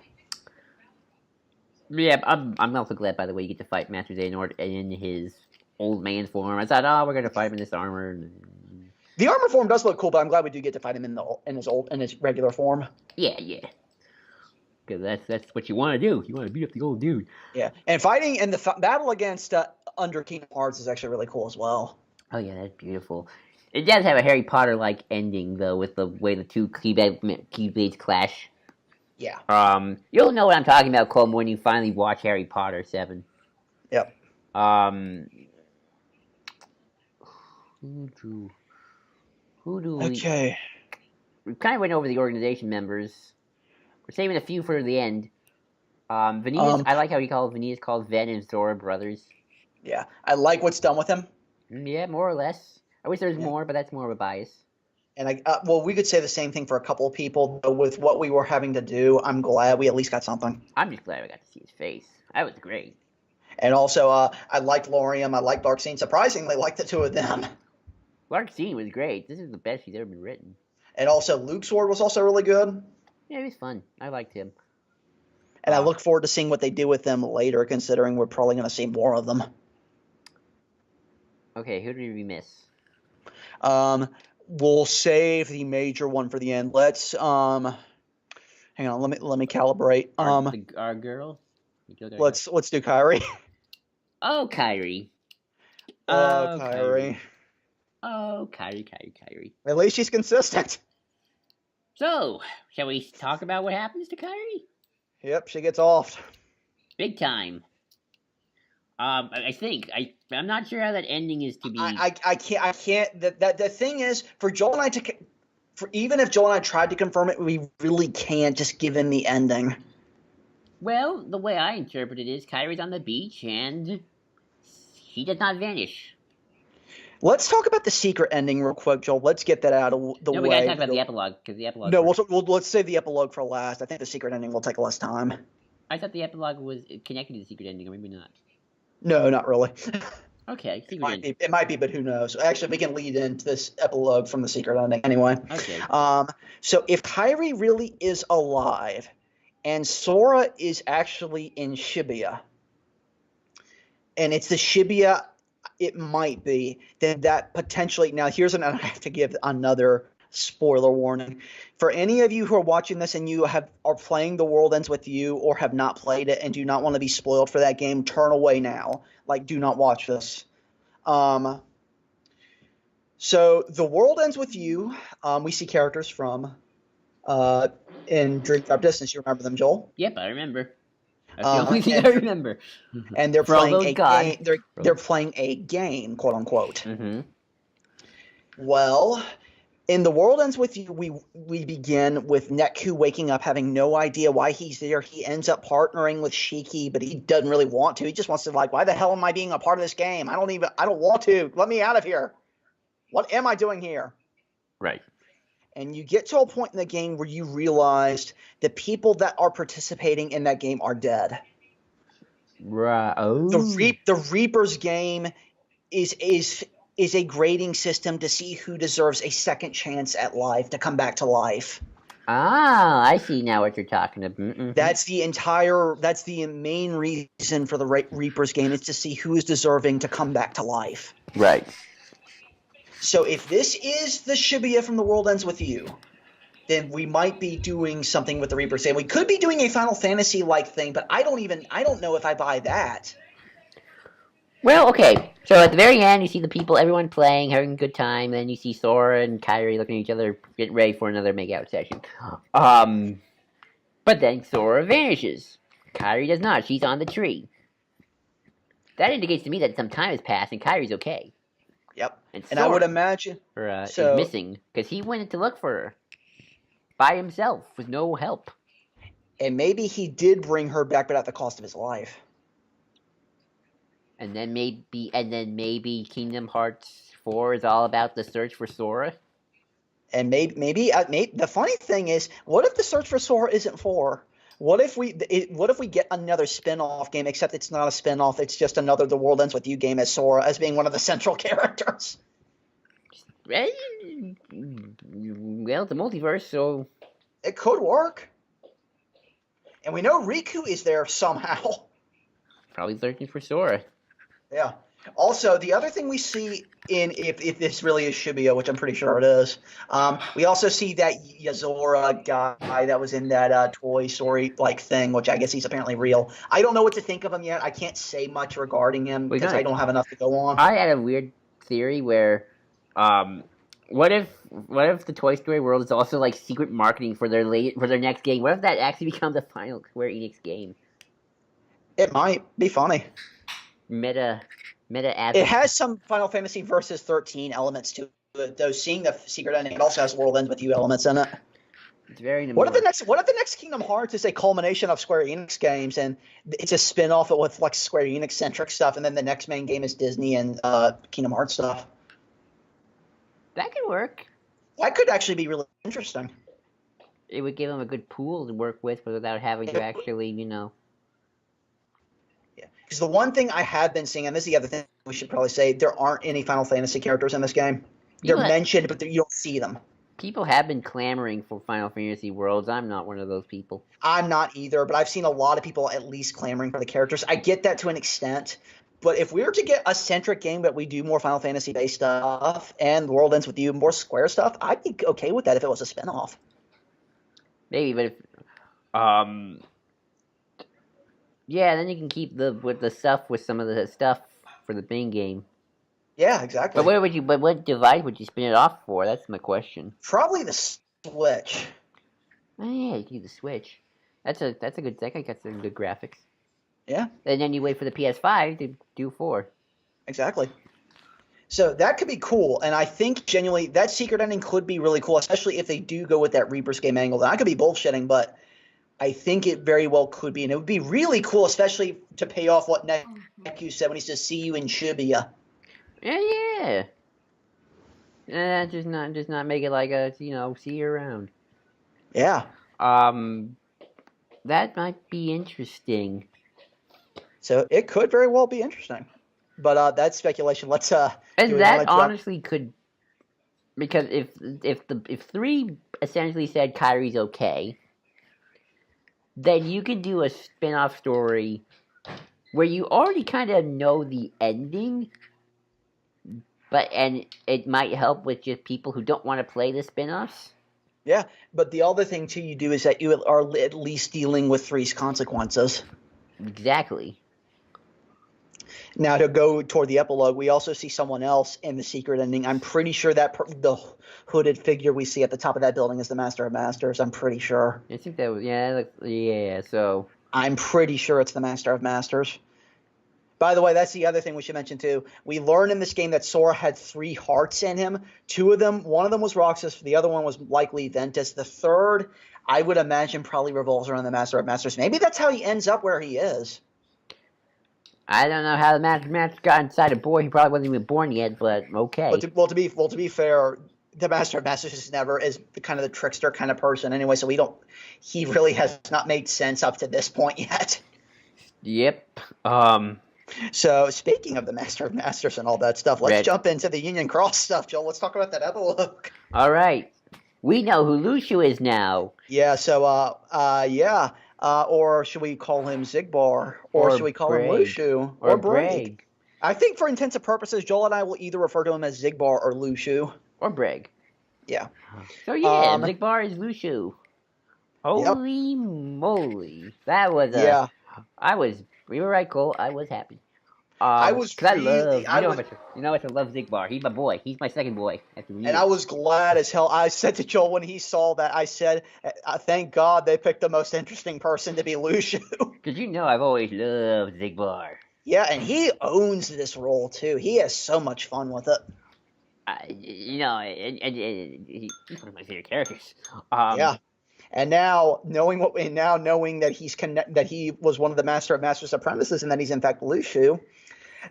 Yeah, I'm also glad, by the way, you get to fight Master Xehanort in his old man form. I thought, oh, we're gonna fight him in this armor. The armor form does look cool, but I'm glad we do get to fight him in his regular form. Yeah, because that's what you want to do. You want to beat up the old dude. Yeah, and fighting in the battle against under Kingdom Hearts is actually really cool as well. Oh yeah, that's beautiful. It does have a Harry Potter-like ending, though, with the way the two Keyblades clash. Yeah. You'll know what I'm talking about, Colm, when you finally watch Harry Potter 7. Yep. Who do we... Okay. We kind of went over the organization members. We're saving a few for the end. Vanitas, I like how he calls Vanitas called Ven and Zora brothers. Yeah, I like what's done with him. Yeah, more or less. I wish there was more, but that's more of a bias. And we could say the same thing for a couple of people, but with what we were having to do, I'm glad we at least got something. I'm just glad I got to see his face. That was great. And also, I liked Lauriam, I liked Larxene. Surprisingly, liked the two of them. Larxene was great. This is the best she's ever been written. And also, Luxord was also really good. Yeah, he was fun. I liked him. And I look forward to seeing what they do with them later, considering we're probably going to see more of them. Okay, who did we miss? We'll save the major one for the end. Let's hang on. Let me calibrate. Our girl. Let's do Kairi. Oh, Kairi. Oh, Kairi. Oh, Kairi. At least she's consistent. So, shall we talk about what happens to Kairi? Yep, she gets offed. Big time. I think I'm not sure how that ending is to be. I can't. The thing is, for Joel and I even if Joel and I tried to confirm it, we really can't just given the ending. Well, the way I interpret it is Kairi's on the beach and she does not vanish. Let's talk about the secret ending real quick, Joel. Let's get that out of the way. No, we gotta talk about the epilogue because the epilogue. No, let's save the epilogue for last. I think the secret ending will take less time. I thought the epilogue was connected to the secret ending, or maybe not. No, not really. Okay, it might be, but who knows? Actually, we can lead into this epilogue from the secret ending anyway. Okay. So if Kairi really is alive, and Sora is actually in Shibuya, and it's the Shibuya it might be, then that potentially – now I have to give another spoiler warning. For any of you who are watching this and you are playing The World Ends With You or have not played it and do not want to be spoiled for that game, turn away now. Like, do not watch this. So The World Ends With You, we see characters from in Dream Drop Distance. You remember them, Joel? Yep, I remember. That's the only thing I remember. And they're playing a game. They're playing a game, quote unquote. Mm-hmm. Well, in The World Ends With You, we begin with Neku waking up, having no idea why he's there. He ends up partnering with Shiki, but he doesn't really want to. He just wants to why the hell am I being a part of this game? I don't want to. Let me out of here. What am I doing here? Right. And you get to a point in the game where you realized the people that are participating in that game are dead. Right. Oh. The Reaper's game is a grading system to see who deserves a second chance at life, to come back to life. Ah, I see now what you're talking about. Mm-hmm. That's the main reason for the Reaper's game, is to see who is deserving to come back to life. Right. So if this is the Shibuya from The World Ends With You, then we might be doing something with the Reaper's game. We could be doing a Final Fantasy-like thing, but I don't know if I buy that. Well, okay. So at the very end, you see the people, everyone playing, having a good time. Then you see Sora and Kairi looking at each other, getting ready for another make-out session. But then Sora vanishes. Kairi does not. She's on the tree. That indicates to me that some time has passed and Kairi's okay. Yep. And I would imagine is missing because he went to look for her by himself with no help. And maybe he did bring her back, but at the cost of his life. And then maybe Kingdom Hearts 4 is all about the search for Sora. And maybe the funny thing is, what if the search for Sora isn't 4? What if we get another spin-off game, except it's not a spin-off, it's just another The World Ends With You game as Sora, as being one of the central characters? Well, it's a multiverse, so... It could work. And we know Riku is there somehow. Probably lurking for Sora. Yeah. Also, the other thing we see in if this really is Shibuya, which I'm pretty sure it is, we also see that Yazora guy that was in that Toy Story like thing, which I guess he's apparently real. I don't know what to think of him yet. I can't say much regarding him because I don't have enough to go on. I had a weird theory where, what if the Toy Story world is also like secret marketing for their next game? What if that actually becomes a final Square Enix game? It might be funny. Meta. It has some Final Fantasy Versus 13 elements to it, though. Seeing the secret ending, it also has World Ends With You elements in it. It's very. What if the next Kingdom Hearts is a culmination of Square Enix games, and it's a spin-off with like Square Enix centric stuff, and then the next main game is Disney and Kingdom Hearts stuff? That could work. That could actually be really interesting. It would give them a good pool to work with, but without having to actually, Yeah, because the one thing I have been seeing, and this is the other thing we should probably say, there aren't any Final Fantasy characters in this game. They're mentioned, but you don't see them. People have been clamoring for Final Fantasy Worlds. I'm not one of those people. I'm not either, but I've seen a lot of people at least clamoring for the characters. I get that to an extent, but if we were to get a centric game that we do more Final Fantasy-based stuff and the World Ends With You, more Square stuff, I'd be okay with that if it was a spinoff. Maybe, but if, yeah, then you can keep with some of the stuff for the main game. Yeah, exactly. But what device would you spin it off for? That's my question. Probably the Switch. Oh yeah, you can do the Switch. That got some good graphics. Yeah. And then you wait for the PS5 to do 4. Exactly. So that could be cool, and I think genuinely that secret ending could be really cool, especially if they do go with that Reaper's game angle. And I could be bullshitting, but I think it very well could be, and it would be really cool, especially to pay off what Neku said when he says "See you in Shibuya." Yeah. Just not make it like a see you around. Yeah. That might be interesting. So it could very well be interesting, but that's speculation. Let's and that honestly could, because if 3 essentially said Kyrie's okay, then you could do a spin-off story where you already kind of know the ending, and it might help with just people who don't want to play the spin-offs. Yeah, but the other thing too you do is that you are at least dealing with 3's consequences. Exactly. Now, to go toward the epilogue, we also see someone else in the secret ending. I'm pretty sure that the hooded figure we see at the top of that building is the Master of Masters. I'm pretty sure. I think that was so I'm pretty sure it's the Master of Masters. By the way, that's the other thing we should mention too. We learned in this game that Sora had 3 hearts in him. 2 of them, one of them was Roxas, the other one was likely Ventus. The third, I would imagine, probably revolves around the Master of Masters. Maybe that's how he ends up where he is. I don't know how the Master of Masters got inside a boy. He probably wasn't even born yet, but okay. Well, to be fair, the Master of Masters is kind of the trickster kind of person anyway. So he really has not made sense up to this point yet. Yep. So speaking of the Master of Masters and all that stuff, let's jump into the Union Cross stuff, Joel. Let's talk about that epilogue. All right. We know who Lucio is now. Yeah. So or should we call him Xigbar? Or should we call him Lucio? Or Braig? I think for intents and purposes, Joel and I will either refer to him as Xigbar or Lucio. Or Braig. Yeah. So yeah, Xigbar is Lucio. Holy moly. That was we were right, Cole. I was happy. I love Xigbar. He's my boy. He's my second boy. And I was glad as hell. I said to Joel when he saw that, I said, thank God they picked the most interesting person to be Lucio. Because I've always loved Xigbar. Yeah, and he owns this role too. He has so much fun with it. He's one of my favorite characters. Yeah. And now knowing that that he was one of the Master of Masters apprentices and that he's in fact Lucio,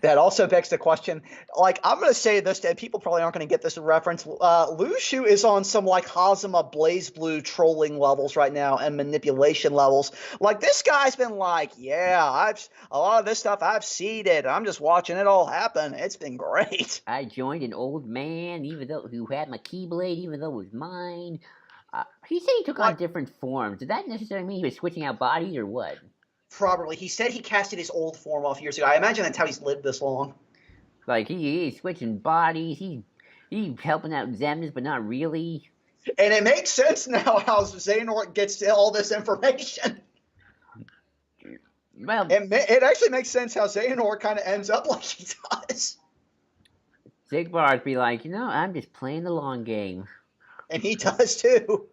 that also begs the question. Like, I'm going to say this, and people probably aren't going to get this reference. Lucio is on some like Hazama BlazBlue trolling levels right now and manipulation levels. Like, this guy's been like, yeah, a lot of this stuff I've seeded. I'm just watching it all happen. It's been great. I joined an old man who had my Keyblade, even though it was mine. He said he took on What? different forms. Did that necessarily mean he was switching out bodies or what? Probably. He said he casted his old form off years ago. I imagine that's how he's lived this long. Like he's switching bodies. He's helping out Xemnas, but not really. And it makes sense now how Xehanort gets all this information. Well, It actually makes sense how Xehanort kind of ends up like he does. Zigbar's be like, I'm just playing the long game. And he does too.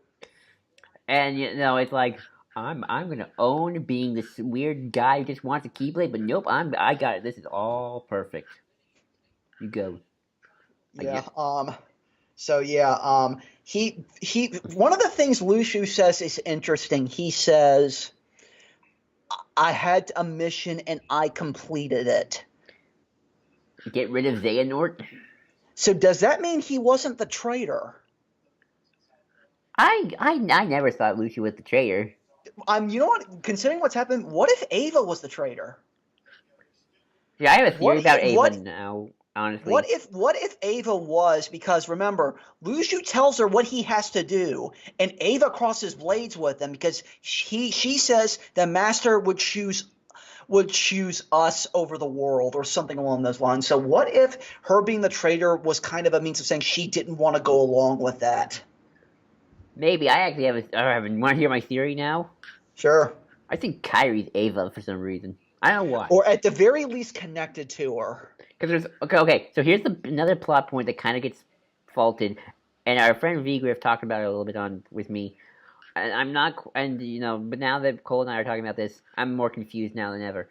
And it's like I'm gonna own being this weird guy who just wants a Keyblade, but nope, I got it. This is all perfect. You go. Yeah. So yeah. He. One of the things Lushu says is interesting. He says, "I had a mission and I completed it." Get rid of Xehanort. So does that mean he wasn't the traitor? I never thought Lucy was the traitor. You know what? Considering what's happened, what if Ava was the traitor? Yeah, I have a theory about Ava now. Honestly, what if Ava was, because remember, Lushu tells her what he has to do, and Ava crosses blades with him because she says the master would choose us over the world or something along those lines. So what if her being the traitor was kind of a means of saying she didn't want to go along with that? Maybe. I actually have want to hear my theory now? Sure. I think Kyrie's Ava for some reason. I don't know why. Or at the very least connected to her. Because there's okay. So here's another plot point that kind of gets faulted, and our friend Vigriff talked about it a little bit with me. And I'm not, but now that Cole and I are talking about this, I'm more confused now than ever.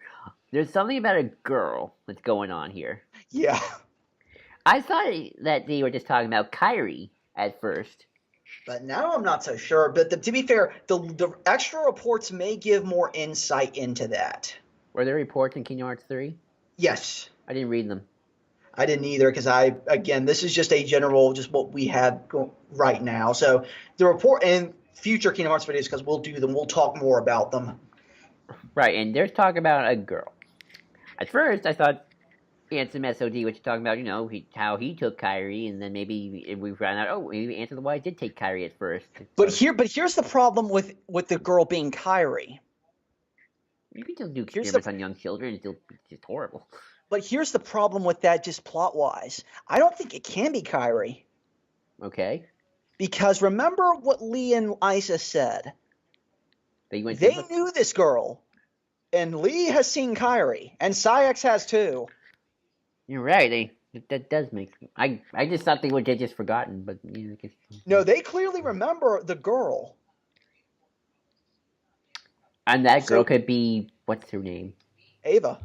There's something about a girl that's going on here. Yeah. I thought that they were just talking about Kyrie at first. But now I'm not so sure. But to be fair, the extra reports may give more insight into that. Were there reports in Kingdom Hearts 3? Yes. I didn't read them. I didn't either because this is just a general, just what we have right now. So the report and future Kingdom Hearts videos, because we'll do them, we'll talk more about them. Right, and there's talk about a girl. At first, I thought Ansem SOD, which is talking about, how he took Kyrie, and then maybe we found out, maybe Ansem the Wise did take Kyrie at first. But here's the problem with the girl being Kyrie. You can still do experiments on young children. It's just horrible. But here's the problem with that, just plot-wise. I don't think it can be Kyrie. Okay. Because remember what Lee and Isa said. They knew this girl. And Lee has seen Kyrie. And Saïx has too. You're right. That does make... I just thought they would have just forgotten, but... No, they clearly remember the girl. And that girl could be... What's her name? Ava.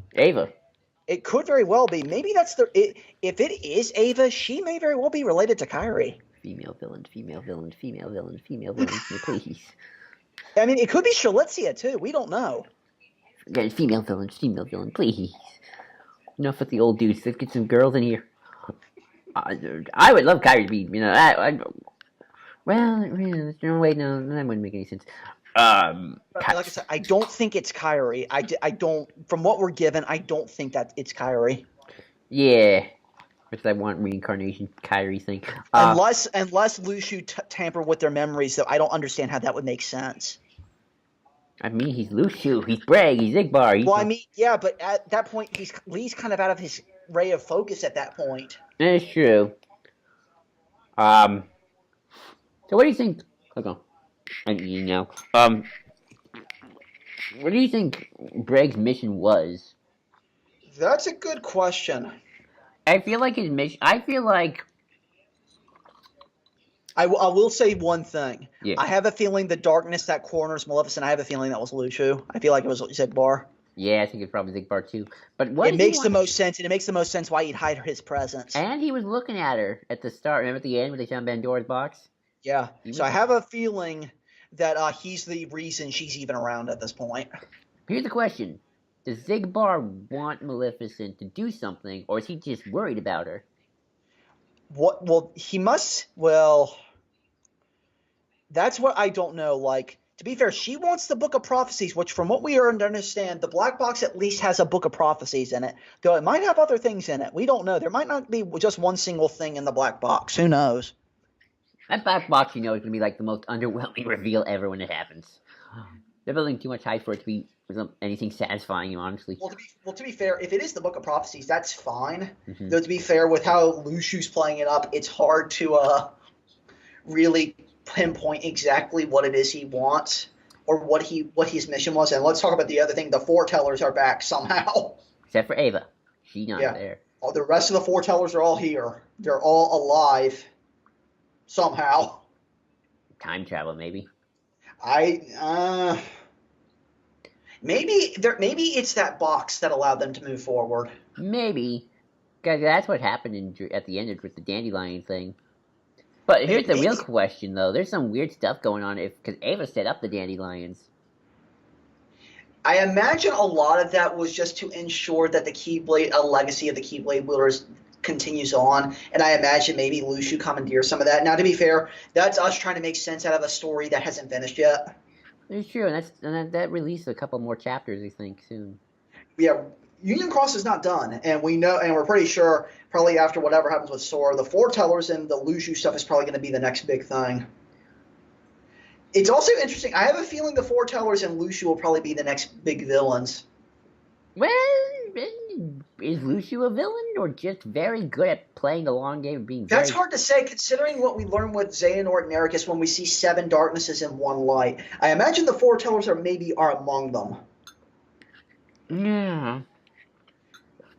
It could very well be. Maybe that's if it is Ava, she may very well be related to Kyrie. Female villain, please. I mean, it could be Shalizia, too. We don't know. Again, female villain, please. Enough with the old dudes. Let's get some girls in here. I would love Kyrie to be, well, wait, no, that wouldn't make any sense. Like I said, I don't think it's Kyrie. I don't. From what we're given, I don't think that it's Kyrie. Yeah, because I want reincarnation Kyrie thing. Unless Lushu tampered with their memories, though, I don't understand how that would make sense. I mean, he's Lushu, he's Breg, he's Xigbar. Well, I mean, yeah, but at that point, Lee's kind of out of his ray of focus at that point. It's true. So what do you think? Hold on. What do you think Breg's mission was? That's a good question. I feel like his mission... I feel like... I will say one thing. Yeah. I have a feeling the darkness that corners Maleficent, I have a feeling that was Lushu. I feel like it was Xigbar. Yeah, I think it's probably Xigbar too. But it makes the most sense, and it makes the most sense why he'd hide his presence. And he was looking at her at the start. Remember at the end when they found Pandora's box? Yeah. So I have a feeling that he's the reason she's even around at this point. Here's the question. Does Xigbar want Maleficent to do something, or is he just worried about her? What? Well, he must... Well, that's what I don't know. Like, to be fair, she wants the Book of Prophecies, which from what we understand, the Black Box at least has a Book of Prophecies in it. Though it might have other things in it. We don't know. There might not be just one single thing in the Black Box. Who knows? That Black Box, is gonna be like the most underwhelming reveal ever when it happens. They're building too much hype for it to be anything satisfying, honestly. Well, to be fair, if it is the Book of Prophecies, that's fine. Hmm. Though to be fair, with how Lushu's playing it up, it's hard to really pinpoint exactly what it is he wants or what his mission was. And let's talk about the other thing: the foretellers are back somehow. Except for Ava, she's not Yeah. there. All the rest of the foretellers are all here. They're all alive somehow. Time travel, maybe. Maybe it's that box that allowed them to move forward. Maybe. Guys, that's what happened at the end with the dandelion thing. But here's the real question, though. There's some weird stuff going on because Ava set up the dandelions. I imagine a lot of that was just to ensure that the Keyblade, a legacy of the Keyblade wielders, continues on, and I imagine maybe Lushu commandeers some of that. Now, to be fair, that's us trying to make sense out of a story that hasn't finished yet. It's true, and that releases a couple more chapters, I think, soon. Yeah, Union Cross is not done, and we know, and we're pretty sure, probably after whatever happens with Sora, the foretellers and the Lushu stuff is probably going to be the next big thing. It's also interesting. I have a feeling the foretellers and Lushu will probably be the next big villains. Well, is Lushu a villain or just very good at playing the long game and being That's hard to say, considering what we learned with Xehanort and Ericus when we see 7 darknesses in one light. I imagine the foretellers are among them. Yeah.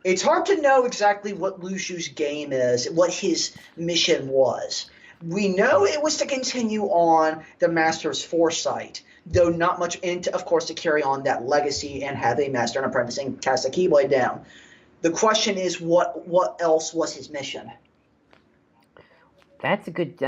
It's hard to know exactly what Lushu's game is, what his mission was. We know it was to continue on the Master's foresight, though not much into, of course, to carry on that legacy and have a Master and Apprentice and cast a Keyblade down. The question is, what else was his mission? That's a good.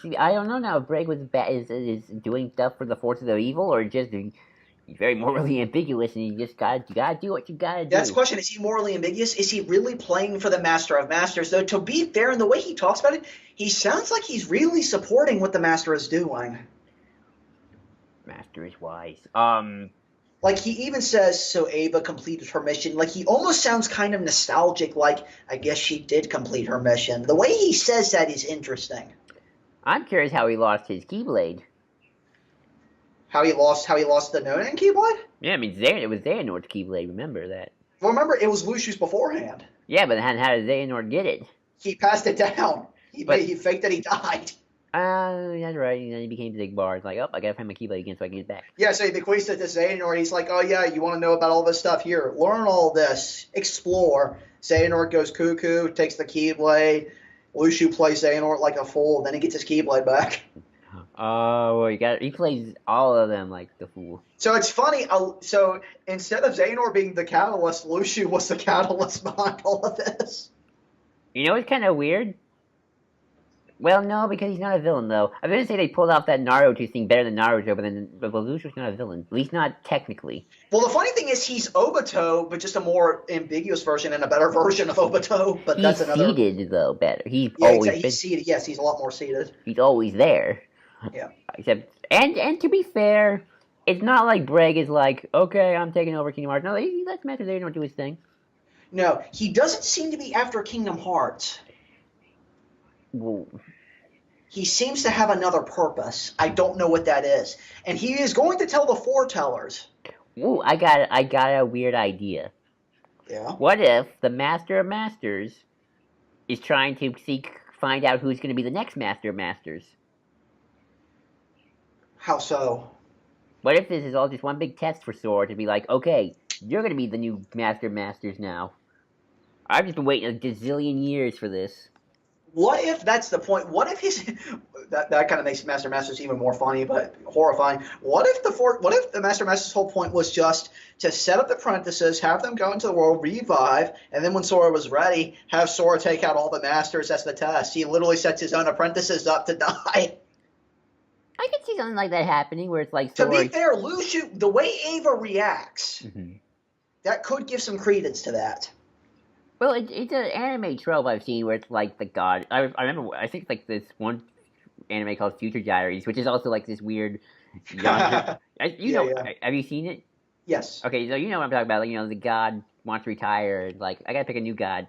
See, I don't know now if Braig is doing stuff for the forces of evil or just he's very morally ambiguous and you gotta do what you gotta do. That's the question. Is he morally ambiguous? Is he really playing for the Master of Masters? Though, to be fair, in the way he talks about it, he sounds like he's really supporting what the Master is doing. Master is wise. Like, he even says, so Ava completed her mission. Like, he almost sounds kind of nostalgic, like, I guess she did complete her mission. The way he says that is interesting. I'm curious how he lost his Keyblade. How he lost the Nonan Keyblade? Yeah, I mean, it was Xehanort's Keyblade, remember that. Well, remember, it was Lushu's beforehand. Yeah, but how did Xehanort get it? He passed it down. He faked that he died. That's right. And then he became Zigbar. It's like, oh, I gotta find my Keyblade again so I can get it back. Yeah, so he bequeaths it to Xehanort. He's like, oh yeah, you want to know about all this stuff? Here, learn all this. Explore. Xehanort goes cuckoo, takes the Keyblade. Lushu plays Xehanort like a fool, then he gets his Keyblade back. Oh, he plays all of them like the fool. So it's funny. So instead of Xehanort being the catalyst, Lushu was the catalyst behind all of this. You know what's kind of weird? Well, no, because he's not a villain, though. I was going to say they pulled off that Naruto thing better than Naruto, but Lushu's not a villain. At least not technically. Well, the funny thing is he's Obito, but just a more ambiguous version and a better version of Obito. But that's another. He's seated, though, better. He's seated. Yes, he's a lot more seated. He's always there. Yeah. Except, and to be fair, it's not like Braig is like, okay, I'm taking over Kingdom Hearts. No, he lets Master Xehanort do his thing. No, he doesn't seem to be after Kingdom Hearts. Well, he seems to have another purpose. I don't know what that is. And he is going to tell the foretellers. Ooh, I got a weird idea. Yeah? What if the Master of Masters is trying to find out who's going to be the next Master of Masters? How so? What if this is all just one big test for Sora to be like, okay, you're going to be the new Master of Masters now. I've just been waiting a gazillion years for this. What if that's the point? What if his that kind of makes Master Masters even more funny, but horrifying? What if the Master Master's whole point was just to set up the apprentices, have them go into the world, revive, and then when Sora was ready, have Sora take out all the masters as the test? He literally sets his own apprentices up to die. I could see something like that happening, where it's like Sora... To be fair, Lushu, the way Ava reacts, that could give some credence to that. Well, it's an anime trope I've seen where it's like the god... I remember, I think like this one anime called Future Diaries, which is also like this weird... Have you seen it? Yes. Okay, so you know what I'm talking about. Like, the god wants to retire, and like, I gotta pick a new god.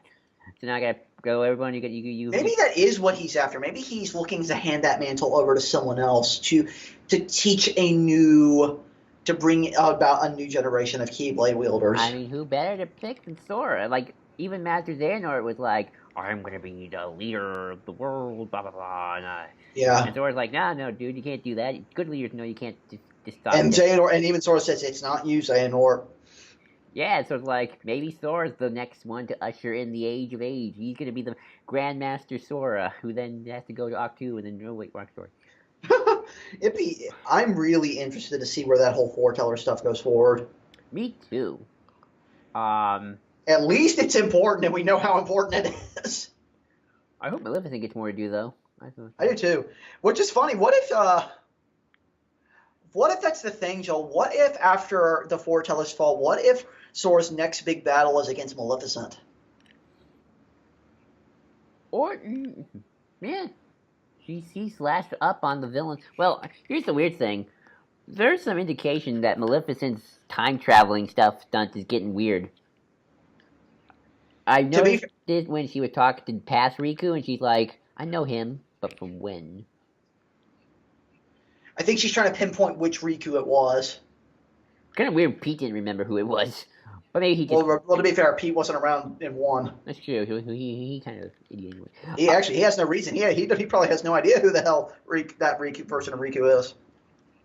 So now I gotta Go, everyone. You. Maybe that is what he's after. Maybe he's looking to hand that mantle over to someone else to teach to bring about a new generation of Keyblade wielders. I mean, who better to pick than Sora? Like, even Master Xehanort was like, I'm gonna be the leader of the world, blah blah blah. And Sora's like, nah, no, dude, you can't do that. Good leaders know you can't just stop. And Xehanort, and even Sora says it's not you, Xehanort. Yeah, so it's like maybe Sora's the next one to usher in the Age of Age. He's gonna be the Grandmaster Sora, who then has to go to Octu and then wait, wrong story. I'm really interested to see where that whole foreteller stuff goes forward. Me too. At least it's important, and we know how important it is. I hope Maleficent gets more to do, though. I do too. Which is funny. What if that's the thing, Joel? What if after the foretellers fall, what if Sora's next big battle is against Maleficent? Or, yeah. She slashed up on the villain. Well, here's the weird thing. There's some indication that Maleficent's time-traveling stunt is getting weird. I noticed it when she was talking to past Riku, and she's like, I know him, but from when? I think she's trying to pinpoint which Riku it was. Kind of weird Pete didn't remember who it was. But maybe he just... Well, to be fair, Pete wasn't around in 1. That's true. He kind of idiot. He has no reason. He probably has no idea who the hell that Riku person of Riku is.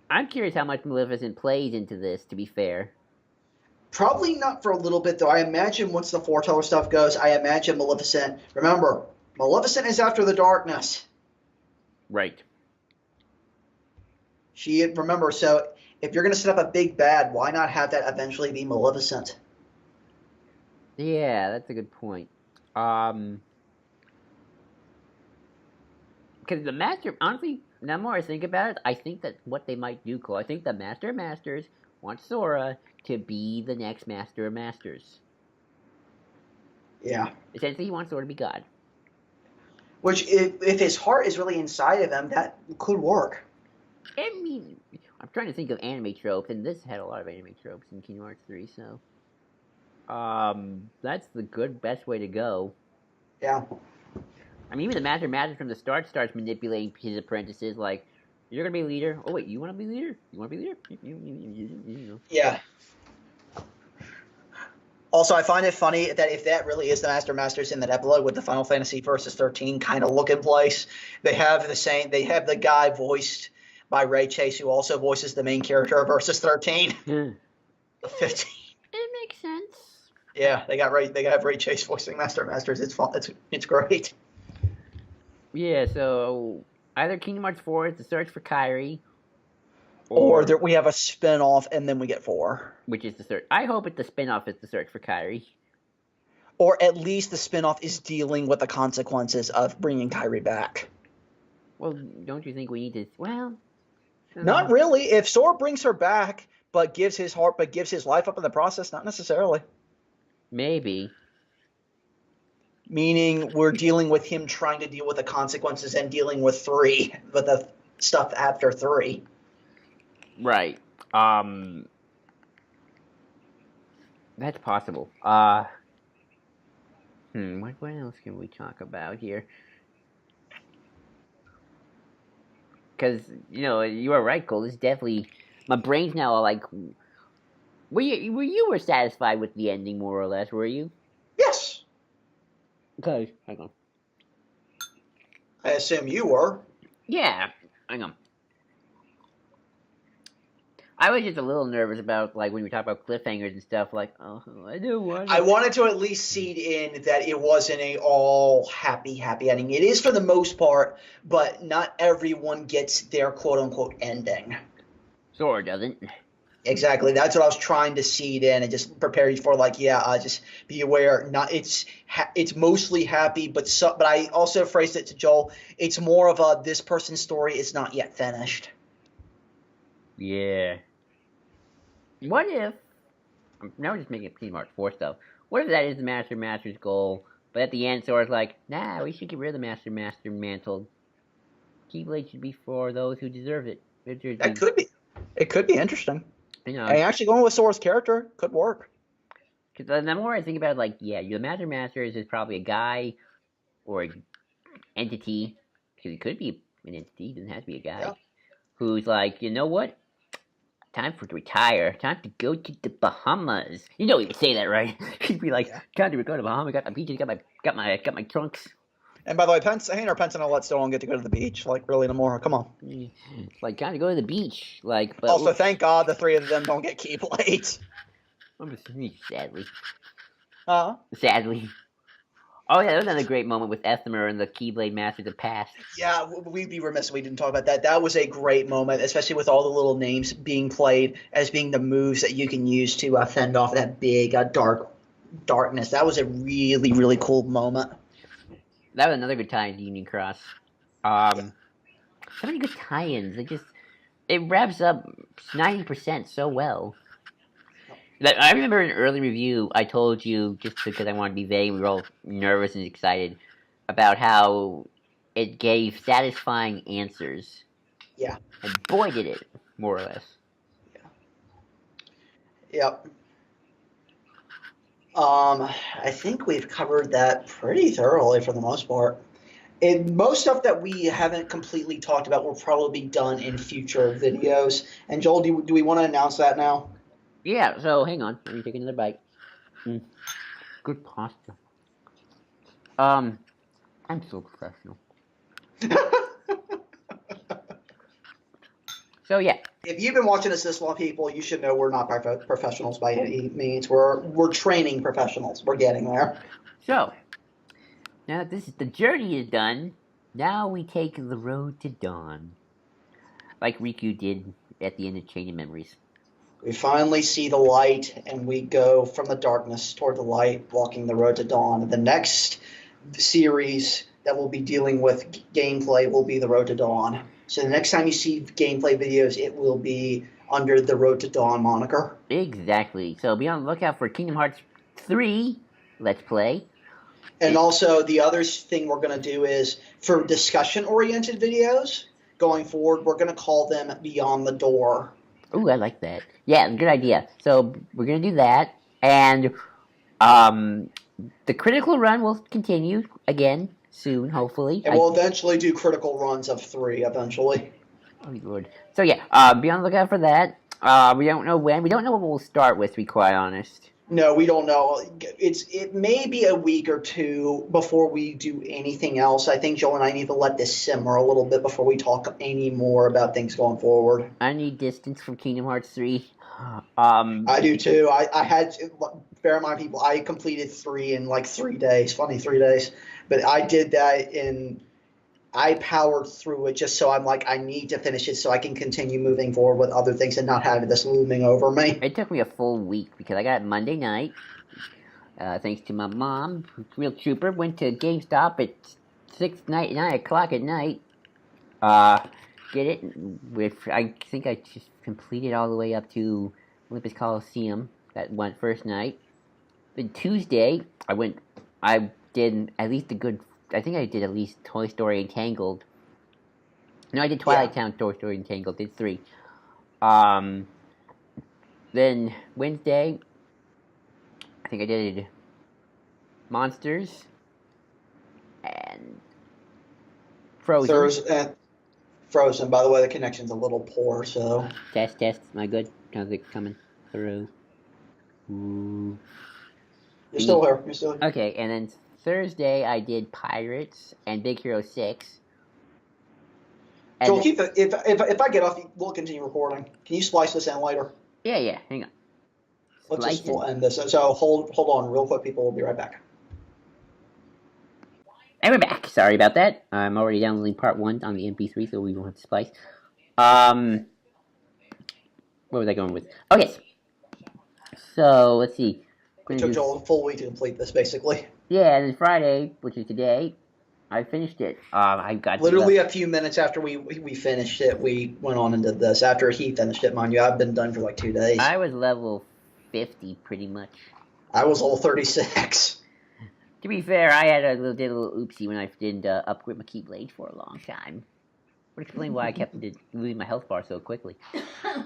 I'm curious how much Maleficent plays into this, to be fair. Probably not for a little bit, though. I imagine once the foreteller stuff goes, I imagine Maleficent... Remember, Maleficent is after the darkness. Right. Remember, so if you're going to set up a big bad, why not have that eventually be Maleficent? Yeah, that's a good point. Because the Master... Honestly, the more I think about it, I think that what they might do, Cole, I think the Master of Masters wants Sora to be the next Master of Masters. Yeah. Essentially, he wants Sora to be God. Which, if his heart is really inside of him, that could work. I mean, I'm trying to think of anime tropes, and this had a lot of anime tropes in Kingdom Hearts 3, so... that's the best way to go. Yeah. I mean, even the Master of Masters from the start starts manipulating his apprentices, like, you're gonna be a leader. Oh, wait, you wanna be a leader? You wanna be a leader? You know. Yeah. Also, I find it funny that if that really is the Master of Masters in that epilogue with the Final Fantasy Versus 13 kind of look in place, they have the guy voiced by Ray Chase who also voices the main character of Versus 13. 15. It makes sense. Yeah, they have Ray Chase voicing Master of Masters. It's fun. It's great. Yeah, so either Kingdom Hearts 4 is the search for Kairi, or we have a spin-off and then we get 4. Which is the search. I hope the spin-off is the search for Kairi. Or at least the spin-off is dealing with the consequences of bringing Kairi back. Well, don't you think we need to... Well... Not really. If Sora brings her back, but gives his life up in the process, not necessarily. Maybe. Meaning we're dealing with him trying to deal with the consequences and dealing with 3, but the stuff after 3. Right. That's possible. What else can we talk about here? Because, you are right, Cole. This is definitely... My brain's now like... You were satisfied with the ending, more or less, were you? Yes. Okay, hang on. I assume you were. Yeah, hang on. I was just a little nervous about, like, when we talk about cliffhangers and stuff, like, oh, I do want I wanted to at least seed in that it wasn't a all happy ending. It is for the most part, but not everyone gets their quote-unquote ending. Sora doesn't. Exactly. That's what I was trying to seed in and just prepare you for, like, just be aware. It's mostly happy, but I also phrased it to Joel. It's more of a this person's story is not yet finished. Yeah. What if... Now we're just making it Kingdom Hearts 4 stuff. What if that is the Master's goal, but at the end Sora's like, nah, we should get rid of the Master mantle. Keyblade should be for those who deserve it. That could be. It could be interesting. And actually going with Sora's character could work. Because the more I think about it, like, yeah, the Master Masters is probably a guy or entity, because it could be an entity, it doesn't have to be a guy, Yeah. who's like, you know what? Time for to retire. Time to go to the Bahamas. You know he would say that, right? He'd be like, Yeah. time to go to Bahamas. Got my beaches. Got my trunks. And by the way, Hank or Pence and Olet still don't get to go to the beach, like, really anymore. Come on. Like, time to go to the beach. Like, but Also, thank God the three of them don't get Keyblades. sadly. Sadly. Oh yeah, that was another great moment with Ethimer and the Keyblade Masters of Past. Yeah, we'd be remiss if we didn't talk about that. That was a great moment, especially with all the little names being played as being the moves that you can use to fend off that big darkness. That was a really, really cool moment. That was another good tie-in to Union Cross. So many good tie-ins. It wraps up 90% so well. I remember in an early review, I told you, just because I wanted to be vague, we were all nervous and excited, about how it gave satisfying answers. Yeah. And boy, did it, more or less. Yeah. Yep. I think we've covered that pretty thoroughly for the most part. Most stuff that we haven't completely talked about will probably be done in future videos. And Joel, do we want to announce that now? Yeah, so hang on. Let me take another bite. Good pasta. I'm so professional. So yeah. If you've been watching us this long, people, you should know we're not professionals by any means. We're training professionals. We're getting there. So now that the journey is done, now we take the road to dawn, like Riku did at the end of Chain of Memories. We finally see the light, and we go from the darkness toward the light, walking the road to dawn. The next series that we'll be dealing with gameplay will be the Road to Dawn. So the next time you see gameplay videos, it will be under the Road to Dawn moniker. Exactly. So be on the lookout for Kingdom Hearts 3 Let's Play. And also, the other thing we're going to do is, for discussion-oriented videos, going forward, we're going to call them Beyond the Door. Ooh, I like that. Yeah, good idea. So we're going to do that. And the Critical Run will continue again soon, hopefully. And we'll eventually do critical runs of 3, eventually. Oh, Lord. So yeah, be on the lookout for that. We don't know when. We don't know what we'll start with, to be quite honest. No, we don't know. It may be a week or two before we do anything else. I think Joel and I need to let this simmer a little bit before we talk any more about things going forward. I need distance from Kingdom Hearts 3. I do too. I had, bear in mind, people, I completed 3 in like 3 days. Funny, 3 days. But I did that I powered through it just so I'm like, I need to finish it so I can continue moving forward with other things and not having this looming over me. It took me a full week because I got it Monday night. Thanks to my mom, real trooper, went to GameStop at 9 o'clock at night. Get it. I think I just completed all the way up to Olympus Coliseum that one first night. Then Tuesday, I did at least I think I did at least Toy Story Entangled. No, I did Twilight Town, Toy Story Entangled, did 3. Then Wednesday, I think I did Monsters and Frozen. Frozen, by the way, the connection's a little poor, so... Test, am I good? How's it coming through? Ooh. You're still here. Okay, and then Thursday I did Pirates and Big Hero 6. Joel, if I get off, we'll continue recording. Can you splice this in later? Yeah, hang on. We'll end this. So hold on real quick, people. We'll be right back. And we're back. Sorry about that. I'm already downloading part 1 on the MP3, so we won't have to splice. Where was I going with? Okay. So, let's see. It took Joel a full week to complete this, basically. Yeah, and then Friday, which is today, I finished it. I got literally a few minutes after we finished it, we went on and did this. After he finished it, mind you, I've been done for like 2 days. I was level 50, pretty much. I was level 36. To be fair, I had a little oopsie when I didn't upgrade my Keyblade for a long time. Would explain why I kept losing my health bar so quickly.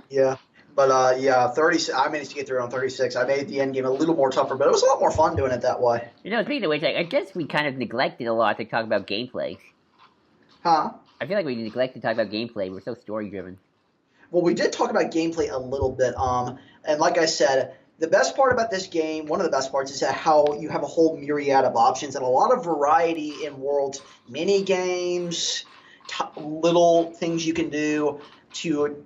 Yeah. But yeah, 30. I managed to get through on 36. I made the end game a little more tougher, but it was a lot more fun doing it that way. Speaking of which, I guess we kind of neglected a lot to talk about gameplay. Huh? I feel like we neglected to talk about gameplay. We're so story driven. Well, we did talk about gameplay a little bit. And like I said, the best part about this game, one of the best parts, is that how you have a whole myriad of options and a lot of variety in worlds, mini games, little things you can do to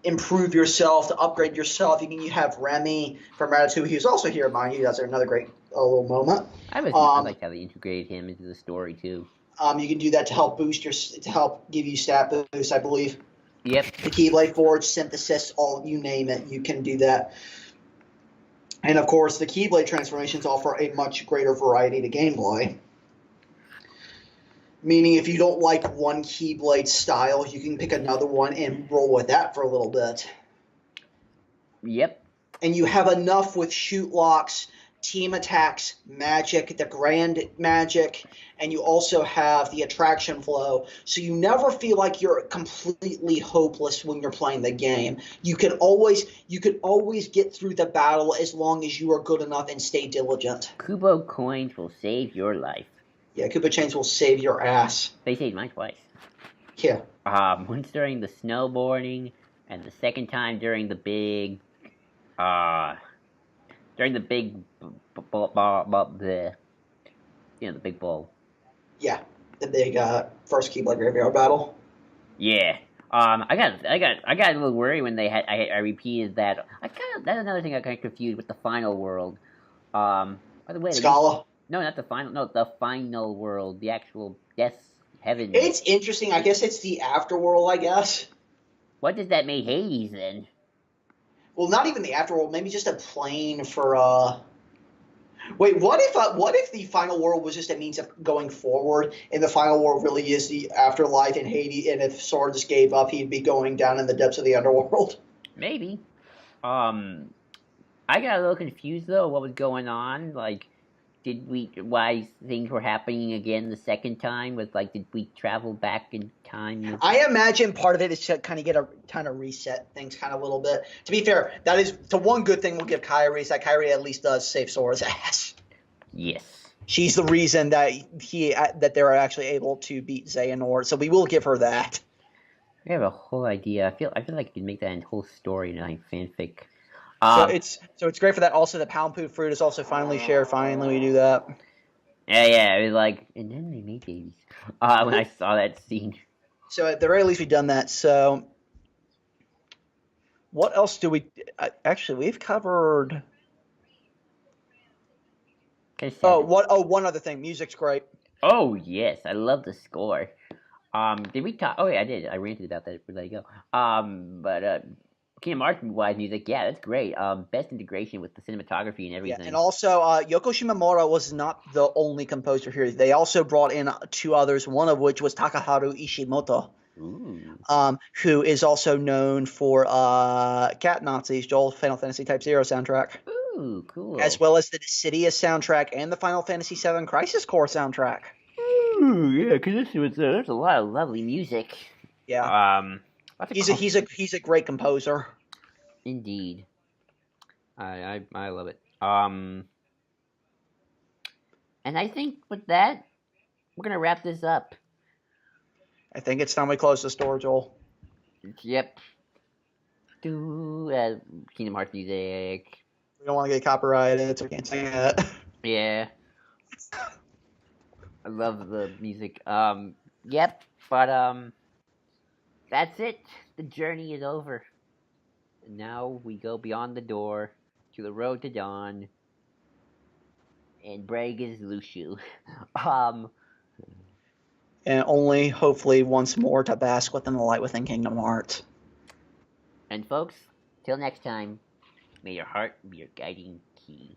improve yourself, to upgrade yourself. You have Remy from Ratatouille, who's also here, mind you. That's another great little moment. I like how they integrated him into the story too. You can do that to help to help give you stat boost, I believe. Yep. The Keyblade Forge, Synthesis, all you name it, you can do that. And of course, the Keyblade transformations offer a much greater variety to gameplay. Meaning, if you don't like one Keyblade style, you can pick another one and roll with that for a little bit. Yep. And you have enough with shoot locks, team attacks, magic, the grand magic, and you also have the attraction flow. So you never feel like you're completely hopeless when you're playing the game. You can always get through the battle as long as you are good enough and stay diligent. Kubo coins will save your life. Yeah, Koopa chains will save your ass. They saved mine twice. Yeah. Once during the snowboarding, and the second time during the big, the big big bowl. Yeah, the big first Keyblade Graveyard battle. Yeah. I got a little worried when I repeated that. That's another thing I got confused with the final world. By the way, Scala. No, not the final. No, the final world, the actual death heaven. It's interesting. I guess it's the afterworld. I guess. What does that make Hades then? Well, not even the afterworld. Maybe just a plane for. Wait, what if the final world was just a means of going forward, and the final world really is the afterlife, and Hades, and if Sora just gave up, he'd be going down in the depths of the underworld. Maybe. I got a little confused though. What was going on? Like, why things were happening again the second time? Did we travel back in time? I imagine part of it is to kind of reset things kind of a little bit. To be fair, that is the one good thing we'll give Kairi is that Kairi at least does save Sora's ass. Yes. She's the reason that they're actually able to beat Xehanort, so we will give her that. I have a whole idea. I feel like you could make that whole story into like fanfic. So it's great for that. Also, the Pound Poop fruit is also finally shared. Finally, we do that. Yeah. It was like, and then they made babies. When I saw that scene. So at the very least, we've done that. So, what else do we? Actually, we've covered. One other thing. Music's great. Oh yes, I love the score. Did we talk? Oh yeah, I did. I ranted about that. Let it go. But Kingdom Hearts wise music, yeah, that's great. Best integration with the cinematography and everything. Yeah, and also Yoko Shimomura was not the only composer here. They also brought in two others, one of which was Takaharu Ishimoto, who is also known for Cat Nazis, Joel Final Fantasy Type 0 soundtrack. Ooh, cool. As well as the Dissidia soundtrack and the Final Fantasy VII Crisis Core soundtrack. Ooh, yeah, because there's a lot of lovely music. Yeah. He's a great composer. Indeed. I love it. And I think with that, we're gonna wrap this up. I think it's time we close the store, Joel. Yep. Kingdom Hearts music. We don't want to get copyrighted, so we can't sing it. Yeah. I love the music. Yep, but that's it. The journey is over. And now we go beyond the door to the road to dawn. And Braig is Lushu. And only, hopefully, once more to bask within the light within Kingdom Hearts. And folks, till next time, may your heart be your guiding key.